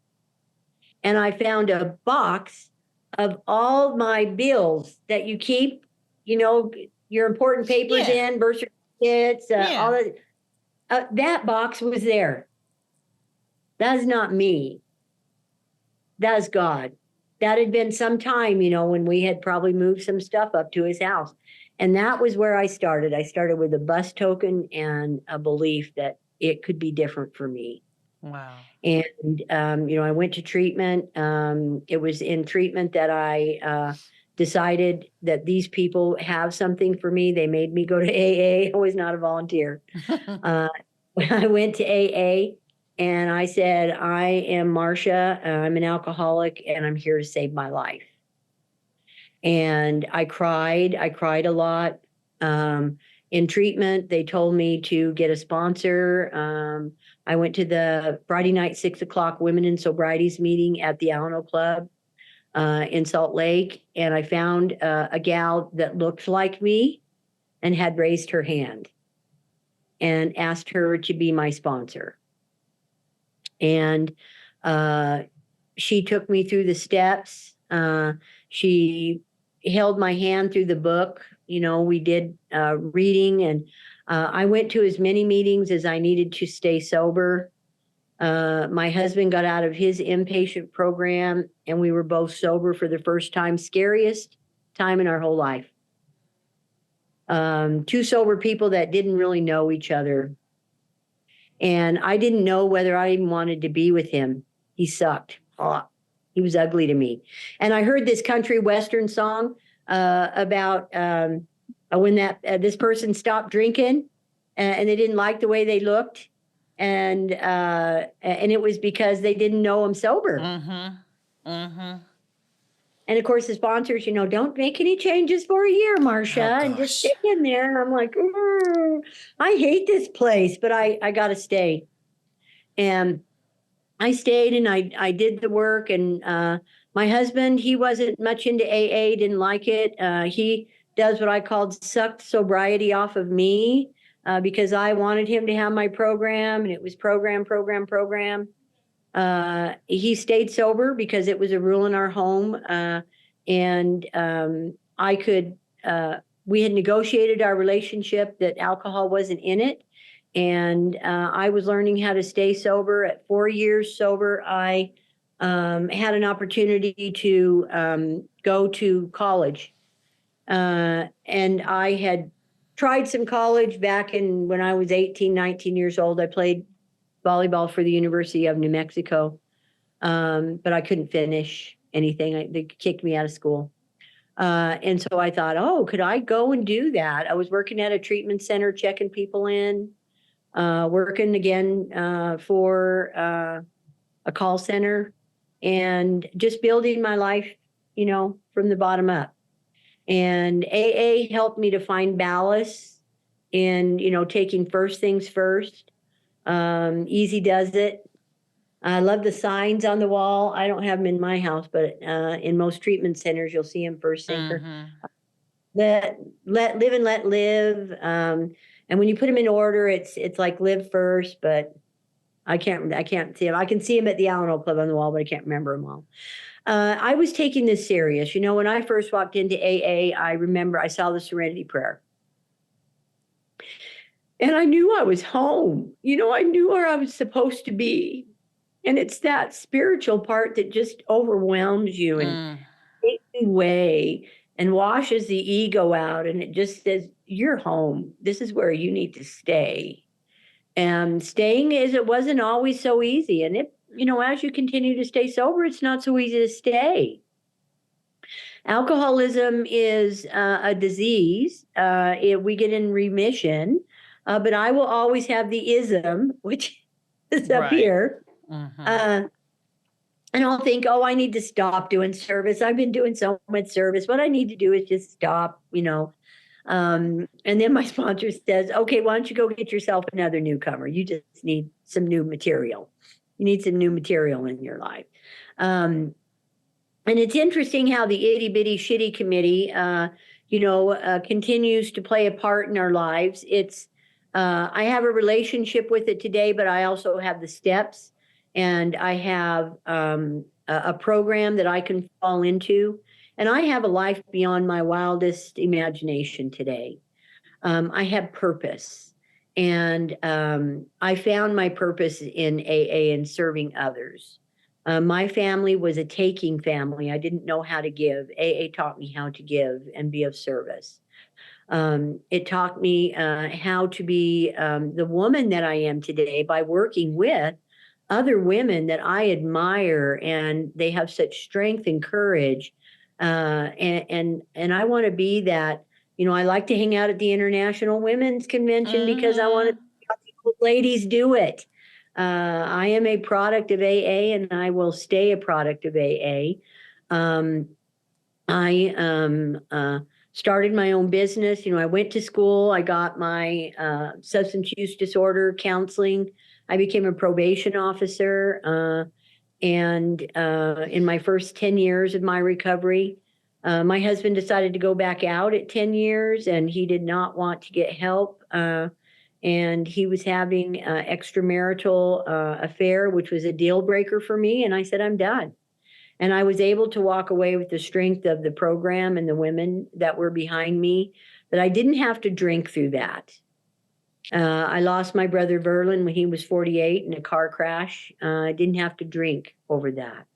and I found a box of all my bills that you keep, your important papers in, birth certificates, all that. That box was there. That's not me. That's God. That had been some time, when we had probably moved some stuff up to his house. And that was where I started. I started with a bus token and a belief that it could be different for me. Wow. And, I went to treatment. It was in treatment that I decided that these people have something for me. They made me go to AA. I was not a volunteer. When I went to AA, and I said, "I am Marsha. I'm an alcoholic, and I'm here to save my life." And I cried. I cried a lot. In treatment, they told me to get a sponsor. I went to the Friday night 6:00 Women in Sobrieties meeting at the Alano Club in Salt Lake, and I found a gal that looked like me and had raised her hand and asked her to be my sponsor. And she took me through the steps. She held my hand through the book. We did reading, and I went to as many meetings as I needed to stay sober. My husband got out of his inpatient program, and we were both sober for the first time, scariest time in our whole life. 2 sober people that didn't really know each other. And I didn't know whether I even wanted to be with him. He sucked. Oh, he was ugly to me. And I heard this country western song about when this person stopped drinking, and they didn't like the way they looked, and it was because they didn't know him sober. And of course, the sponsors, don't make any changes for a year, Marsha, and just gosh. stick in there. And I'm like, "Ooh, I hate this place, but I got to stay." And I stayed and I did the work. And my husband, he wasn't much into AA, didn't like it. He does what I called sucked sobriety off of me because I wanted him to have my program, and it was program, program, program. He stayed sober because it was a rule in our home. And I could, we had negotiated our relationship that alcohol wasn't in it. And I was learning how to stay sober. At 4 years sober, I had an opportunity to go to college. And I had tried some college back when I was 18, 19 years old. I played volleyball for the University of New Mexico, but I couldn't finish anything. They kicked me out of school. And so I thought, oh, could I go and do that? I was working at a treatment center, checking people in, working again for a call center, and just building my life, from the bottom up. And AA helped me to find ballast in, taking first things first. Easy does it. I love the signs on the wall. I don't have them in my house, but in most treatment centers, you'll see them first thing. Let live and let live. And when you put them in order, it's like live first, but I can't see them. I can see them at the Alamo Club on the wall, but I can't remember them all. I was taking this serious. When I first walked into AA, I remember I saw the Serenity Prayer. And I knew I was home. I knew where I was supposed to be. And it's that spiritual part that just overwhelms you and takes you away and washes the ego out. And it just says, you're home. This is where you need to stay. And staying it wasn't always so easy. And as you continue to stay sober, it's not so easy to stay. Alcoholism is a disease. We get in remission, but I will always have the ism, which is up here. And I'll think, oh, I need to stop doing service. I've been doing so much service. What I need to do is just stop, and then my sponsor says, okay, why don't you go get yourself another newcomer? You just need some new material. You need some new material in your life. And it's interesting how the itty bitty shitty committee, continues to play a part in our lives. I have a relationship with it today, but I also have the steps. And I have a program that I can fall into. And I have a life beyond my wildest imagination today. I have purpose. And I found my purpose in AA and serving others. My family was a taking family. I didn't know how to give. AA taught me how to give and be of service. It taught me how to be the woman that I am today by working with other women that I admire, and they have such strength and courage. And I want to be that. I like to hang out at the International Women's Convention because I want to see how the old ladies do it. I am a product of AA, and I will stay a product of AA. I started my own business. I went to school. I got my substance use disorder counseling. I became a probation officer. And in my first 10 years of my recovery, my husband decided to go back out at 10 years, and he did not want to get help. And he was having an extramarital affair, which was a deal breaker for me. And I said, I'm done. And I was able to walk away with the strength of the program and the women that were behind me, but I didn't have to drink through that. I lost my brother Verlin when he was 48 in a car crash. I didn't have to drink over that.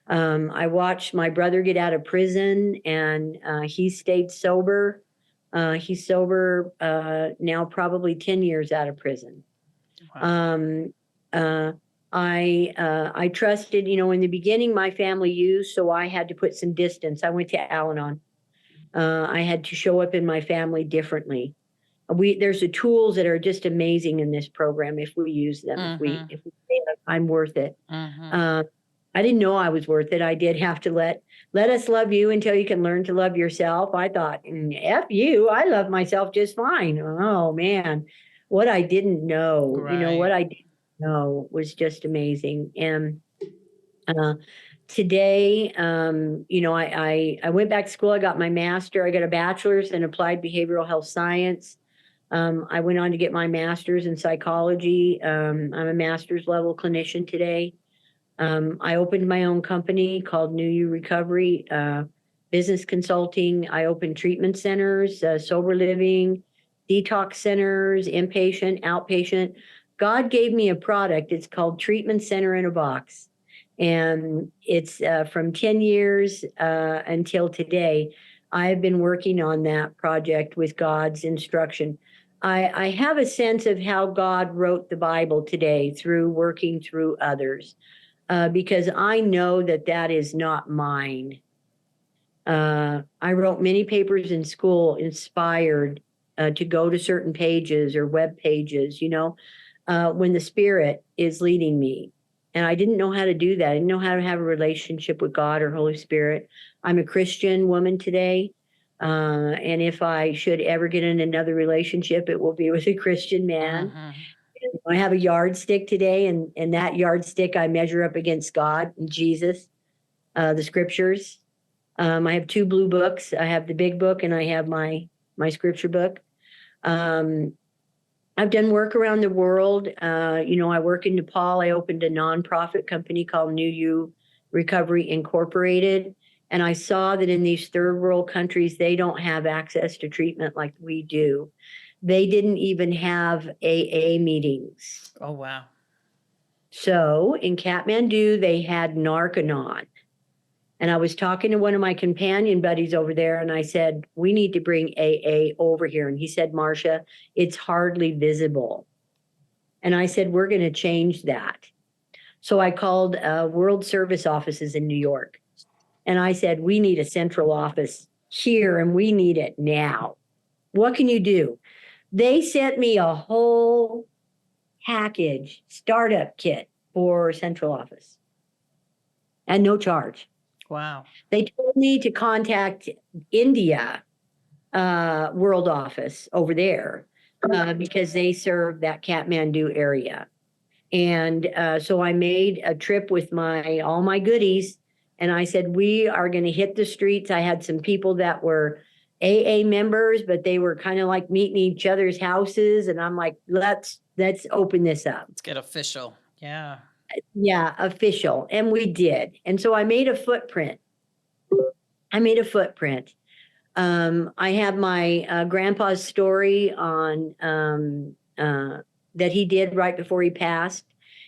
I watched my brother get out of prison, and he stayed sober. He's sober now, probably 10 years out of prison. Wow. I trusted, in the beginning, my family used, so I had to put some distance. I went to Al-Anon. I had to show up in my family differently. There's the tools that are just amazing in this program if we use them. If we say, I'm worth it. I didn't know I was worth it. I did have to let us love you until you can learn to love yourself. I thought, F you, I love myself just fine. Oh man, what I didn't know, what Right. I didn't know was just amazing. And uh, today, I went back to school. I got my master. I got a bachelor's in applied behavioral health science. I went on to get my master's in psychology. I'm a master's level clinician today. I opened my own company called New You Recovery, business consulting. I opened treatment centers, sober living, detox centers, inpatient, outpatient. God gave me a product. It's called Treatment Center in a Box. And it's from 10 years until today. I've been working on that project with God's instruction. I have a sense of how God wrote the Bible today through working through others, because I know that is not mine. I wrote many papers in school inspired to go to certain pages or web pages, when the Spirit is leading me. And I didn't know how to do that. I didn't know how to have a relationship with God or Holy Spirit. I'm a Christian woman today. And if I should ever get in another relationship, it will be with a Christian man. Mm-hmm. I have a yardstick today, and that yardstick I measure up against God and Jesus, the scriptures. I have two blue books. I have the big book and I have my scripture book. I've done work around the world. I work in Nepal. I opened a nonprofit company called New You Recovery Incorporated. And I saw that in these third world countries, they don't have access to treatment like we do. They didn't even have AA meetings. Oh, wow. So in Kathmandu, they had Narcanon. And I was talking to one of my companion buddies over there, and I said, we need to bring AA over here. And he said, Marsha, it's hardly visible. And I said, we're going to change that. So I called World Service offices in New York. And I said, we need a central office here, and we need it now. What can you do? They sent me a whole package startup kit for central office and no charge. Wow. They told me to contact India world office over there because they serve that Kathmandu area. And so I made a trip with all my goodies, and I said, we are going to hit the streets. I had some people that were AA members, but they were kind of like meeting each other's houses. And I'm like, let's open this up. Let's get official. Yeah. Yeah, official. And we did. And so I made a footprint. I have my grandpa's story on that he did right before he passed.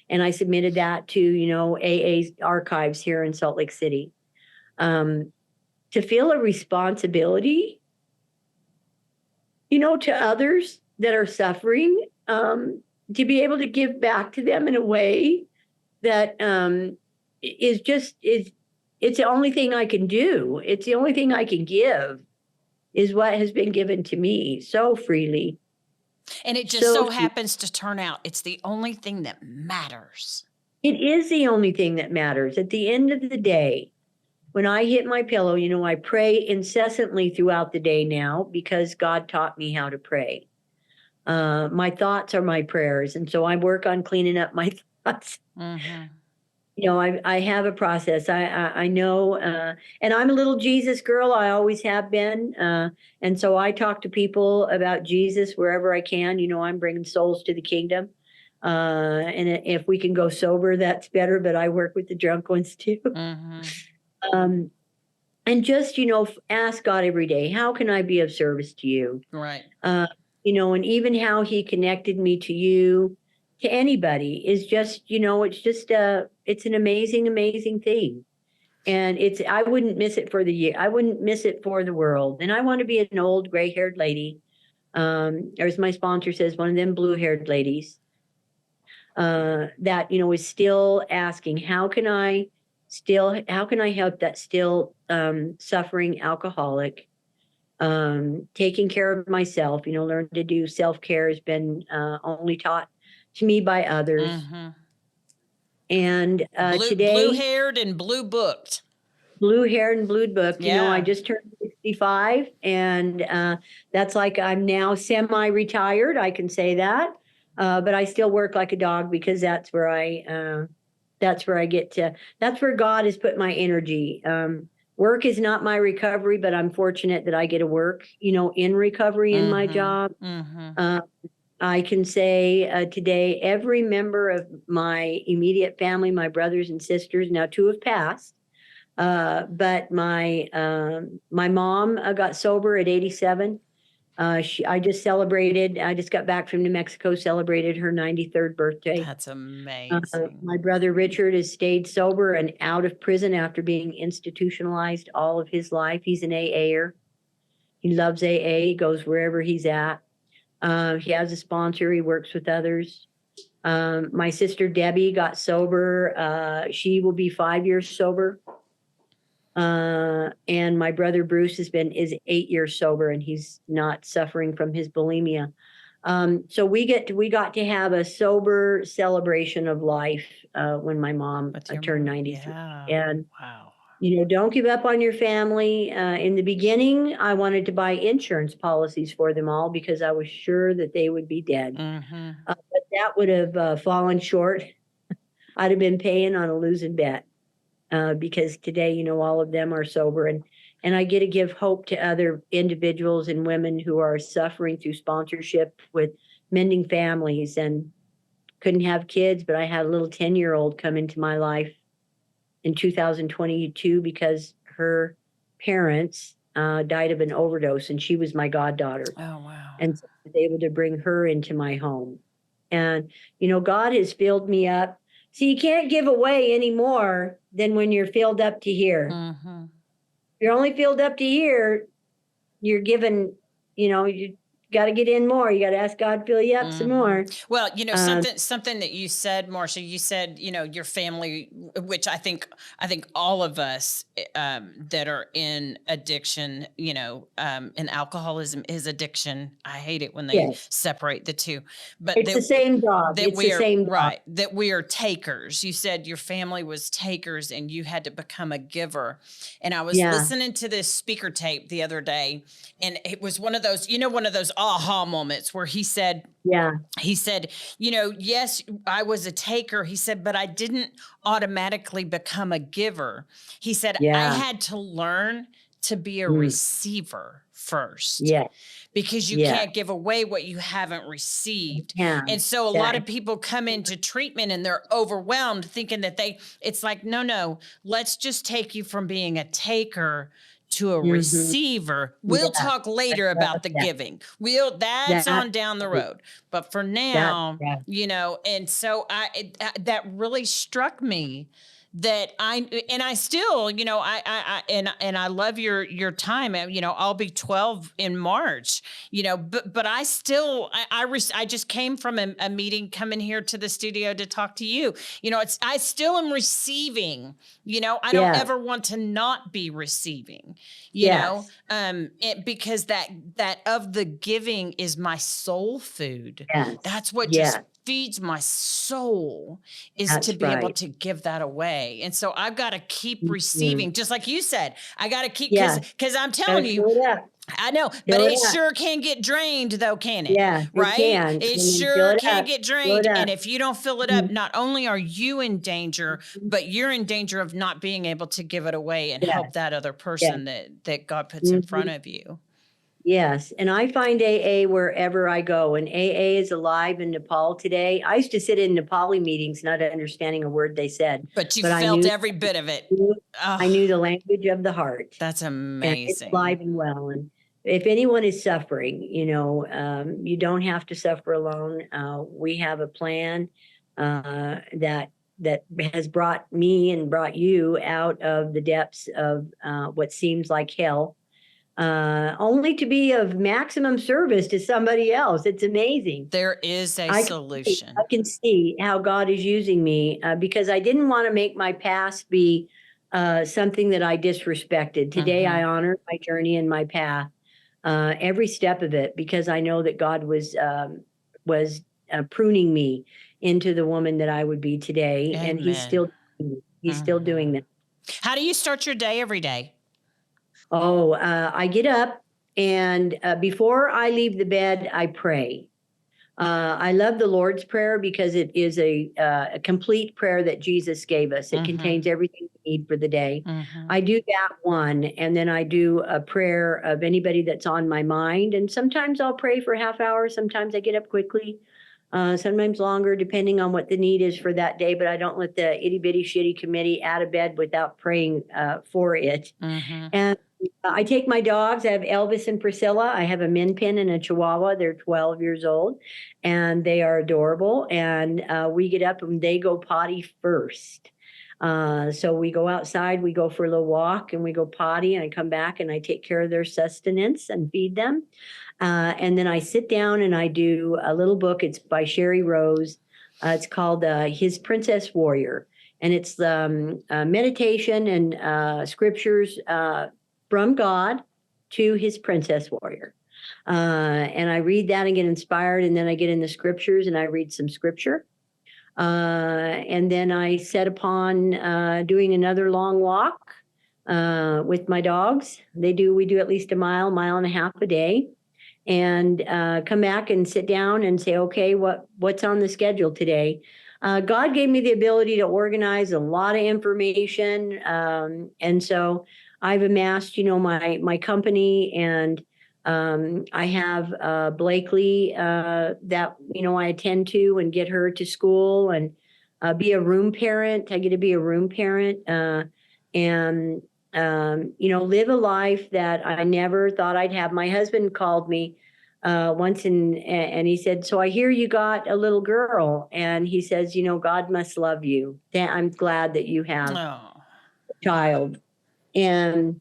And I submitted that to, AA's archives here in Salt Lake City. To feel a responsibility, to others that are suffering, to be able to give back to them in a way that it's the only thing I can do. It's the only thing I can give is what has been given to me so freely. And it just so happens to turn out it's the only thing that matters. It is the only thing that matters. At the end of the day, when I hit my pillow, I pray incessantly throughout the day now because God taught me how to pray. My thoughts are my prayers. And so I work on cleaning up my thoughts. Mm-hmm. I have a process. I know, and I'm a little Jesus girl. I always have been. And so I talk to people about Jesus wherever I can. I'm bringing souls to the kingdom. And if we can go sober, that's better. But I work with the drunk ones too. Mm-hmm. And just, ask God every day, how can I be of service to you? Right. And even how he connected me to you, to anybody is just, it's an amazing, amazing thing. And I wouldn't miss it for the year. I wouldn't miss it for the world. And I want to be an old gray haired lady. Or as my sponsor says, one of them blue haired ladies that, is still asking, how can I help that still suffering alcoholic, taking care of myself, learn to do self-care has been only taught to me by others. Mm-hmm. And Blue today, haired and blue booked. blue haired and blue booked. You know, I Yeah. just turned 65, and that's like I'm now semi-retired. I can say that, but I still work like a dog because that's where I get to. That's where God has put my energy. Work is not my recovery, but I'm fortunate that I get to work, you know, in recovery in my job. Uh, I can say today, every member of my immediate family, my brothers and sisters, now two have passed, but my mom got sober at 87. I just got back from New Mexico, celebrated her 93rd birthday. That's amazing. My brother Richard has stayed sober and out of prison after being institutionalized all of his life. He's an AAer. He loves AA. He goes wherever he's at. He has a sponsor. He works with others. My sister Debbie got sober. She will be 5 years sober. And my brother Bruce is 8 years sober, and he's not suffering from his bulimia. So we got to have a sober celebration of life when my mom turned 93. Yeah. And wow. you know, don't give up on your family. In the beginning, I wanted to buy insurance policies for them all because I was sure that they would be dead. But that would have fallen short. I'd have been paying on a losing bet because today, you know, all of them are sober. And I get to give hope to other individuals and women who are suffering through sponsorship with mending families and couldn't have kids, but I had a little 10-year-old come into my life in 2022 because her parents died of an overdose, and she was my goddaughter. Oh, wow. And so I was able to bring her into my home. And, you know, God has filled me up. See, you can't give away any more than when you're filled up to here. If you're only filled up to here, you're given, you know, you got to get in more. You got to ask God to fill you up some more. Well, you know, something that you said, Marsha, you said, you know, your family, which I think all of us that are in addiction, you know, and alcoholism is addiction. I hate it when they separate the two, but it's the same job. It's the same job. Right. That we are takers. You said your family was takers and you had to become a giver. And I was listening to this speaker tape the other day, and it was one of those, you know, one of those aha moments where he said, you know, yes, I was a taker. He said, but I didn't automatically become a giver. He said, I had to learn to be a receiver first. Yeah. Because you can't give away what you haven't received. Yeah. And so a lot of people come into treatment and they're overwhelmed thinking that it's like, no, let's just take you from being a taker to a receiver. We'll talk later about the giving. That's on down the road. But for now, you know, and so that really struck me that I still, you know, I love your time. You know, I'll be 12 in March, you know, but I still, I just came from a meeting coming here to the studio to talk to you. You know, I still am receiving, you know, I don't ever want to not be receiving, you know, because that of the giving is my soul food. That's what just feeds my soul is to be able to give that away. And so I've got to keep receiving, just like you said, I got to keep, because I'm telling you, I know, but it sure can get drained though, can it? Yeah, right? It sure can get drained. And if you don't fill it up, not only are you in danger, but you're in danger of not being able to give it away and help that other person that God puts in front of you. Yes, and I find AA wherever I go, and AA is alive in Nepal today. I used to sit in Nepali meetings not understanding a word they said. But you felt every bit of it. I knew the language of the heart. That's amazing. And it's alive and well. And if anyone is suffering, you know, you don't have to suffer alone. We have a plan that has brought me and brought you out of the depths of what seems like hell. Only to be of maximum service to somebody else. It's amazing. There is a solution. I can see how God is using me because I didn't want to make my past be something that I disrespected. Today, I honor my journey and my path, every step of it, because I know that God was pruning me into the woman that I would be today. And he's Amen. still doing that. How do you start your day every day? Oh, I get up and before I leave the bed, I pray. I love the Lord's Prayer because it is a complete prayer that Jesus gave us. It contains everything we need for the day. I do that one, and then I do a prayer of anybody that's on my mind. And sometimes I'll pray for a half hour. Sometimes I get up quickly, sometimes longer, depending on what the need is for that day. But I don't let the itty bitty shitty committee out of bed without praying for it. And I take my dogs. I have Elvis and Priscilla. I have a Min Pin and a Chihuahua. They're 12 years old, and they are adorable. And we get up and they go potty first. So we go outside, we go for a little walk, and we go potty. And I come back and I take care of their sustenance and feed them. And then I sit down and I do a little book. It's by Sherry Rose. It's called His Princess Warrior. And it's meditation and scriptures from God to His Princess Warrior. And I read that and get inspired. And then I get in the scriptures and I read some scripture. And then I set upon doing another long walk with my dogs. We do at least a mile and a half a day. And come back and sit down and say, okay, what's on the schedule today? God gave me the ability to organize a lot of information. And so I've amassed, my company, and I have Blakely that, I attend to and get her to school and be a room parent. I get to be a room parent and live a life that I never thought I'd have. My husband called me once and he said, so I hear you got a little girl. And he says, God must love you. I'm glad that you have a child. And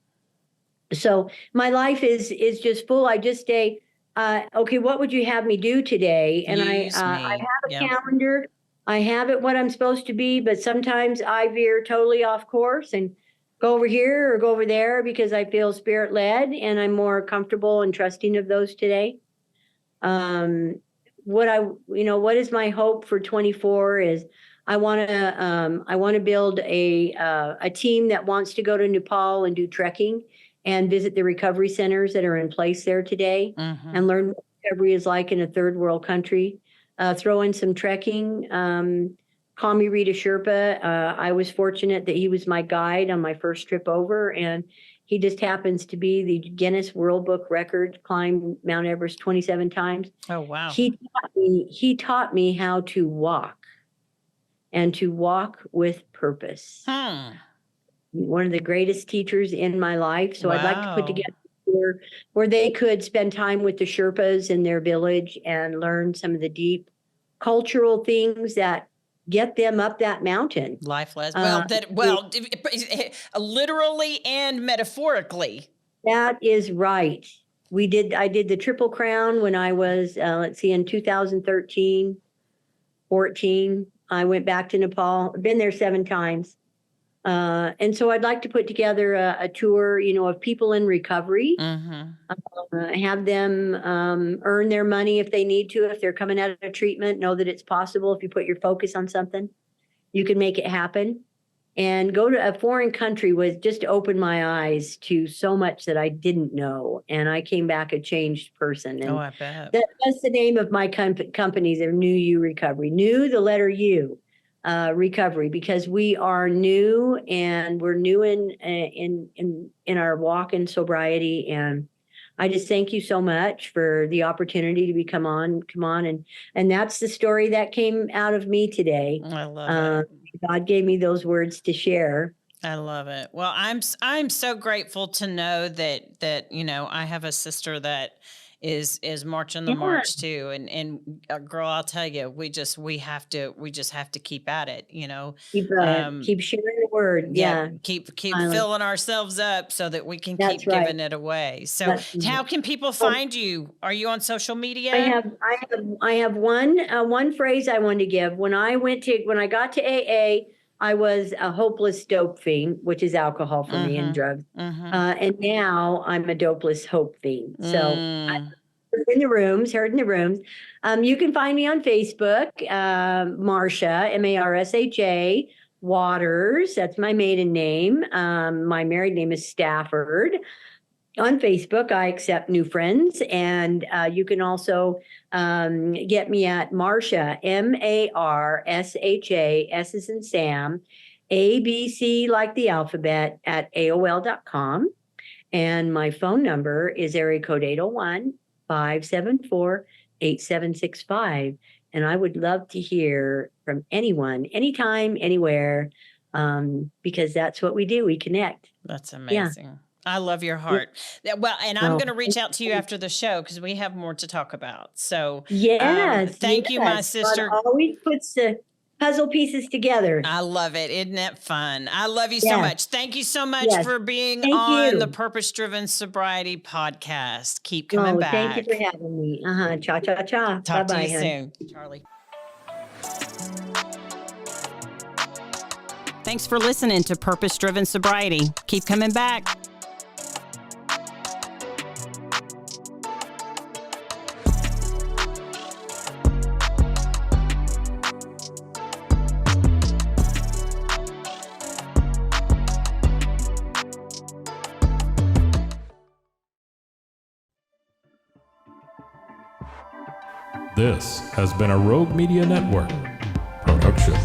so my life is just full. I just say, okay, what would you have me do today? And I have a calendar. I have it what I'm supposed to be, but sometimes I veer totally off course and go over here or go over there because I feel spirit led, and I'm more comfortable and trusting of those today. What is my hope for 24 is I want to build a team that wants to go to Nepal and do trekking and visit the recovery centers that are in place there today and learn what recovery is like in a third world country. Throw in some trekking. Call me Rita Sherpa. I was fortunate that he was my guide on my first trip over, and he just happens to be the Guinness World Book record, climbed Mount Everest 27 times. Oh, wow. He taught me how to walk and to walk with purpose. One of the greatest teachers in my life. So I'd like to put together where they could spend time with the Sherpas in their village and learn some of the deep cultural things that get them up that mountain. Life lessons. Literally and metaphorically. That is right. I did the Triple Crown when I was, in 2013, 14. I went back to Nepal. I've been there 7 times. And so I'd like to put together a tour, of people in recovery, have them earn their money if they need to, if they're coming out of treatment, know that it's possible. If you put your focus on something, you can make it happen. And go to a foreign country was just to open my eyes to so much that I didn't know. And I came back a changed person. And I bet. That's the name of my companies. They're New You Recovery. New, the letter U. Recovery, because we are new and we're new in our walk in sobriety. And I just thank you so much for the opportunity to come on. And that's the story that came out of me today. I love it. God gave me those words to share. I love it. Well, I'm so grateful to know that I have a sister that is marching the march too. And girl, I'll tell you, we just have to keep at it, Keep sharing the word. Yeah. Keep filling ourselves up so that we can keep giving it away. So how can people find you? Are you on social media? I have one phrase I wanted to give. When I got to AA, I was a hopeless dope fiend, which is alcohol for me and drugs. And now I'm a dopeless hope fiend. So in the rooms, heard in the rooms. You can find me on Facebook, Marsha, Marsha Waters. That's my maiden name. My married name is Stafford. On Facebook, I accept new friends, and you can also get me at Marsha, Marsha, S as in Sam, ABC like the alphabet at AOL.com. And my phone number is area code 801-574-8765. And I would love to hear from anyone, anytime, anywhere, because that's what we do. We connect. That's amazing. I love your heart. Well, and I'm going to reach out to you after the show because we have more to talk about. So yes, thank you, my sister. God always puts the puzzle pieces together. I love it. Isn't that fun? I love you so much. Thank you so much for being Thank on you. the Purpose Driven Sobriety podcast. Keep coming back. Thank you for having me. Cha, cha, cha. Talk Bye-bye, to you soon, Charlie. Thanks for listening to Purpose Driven Sobriety. Keep coming back. This has been a Rogue Media Network production.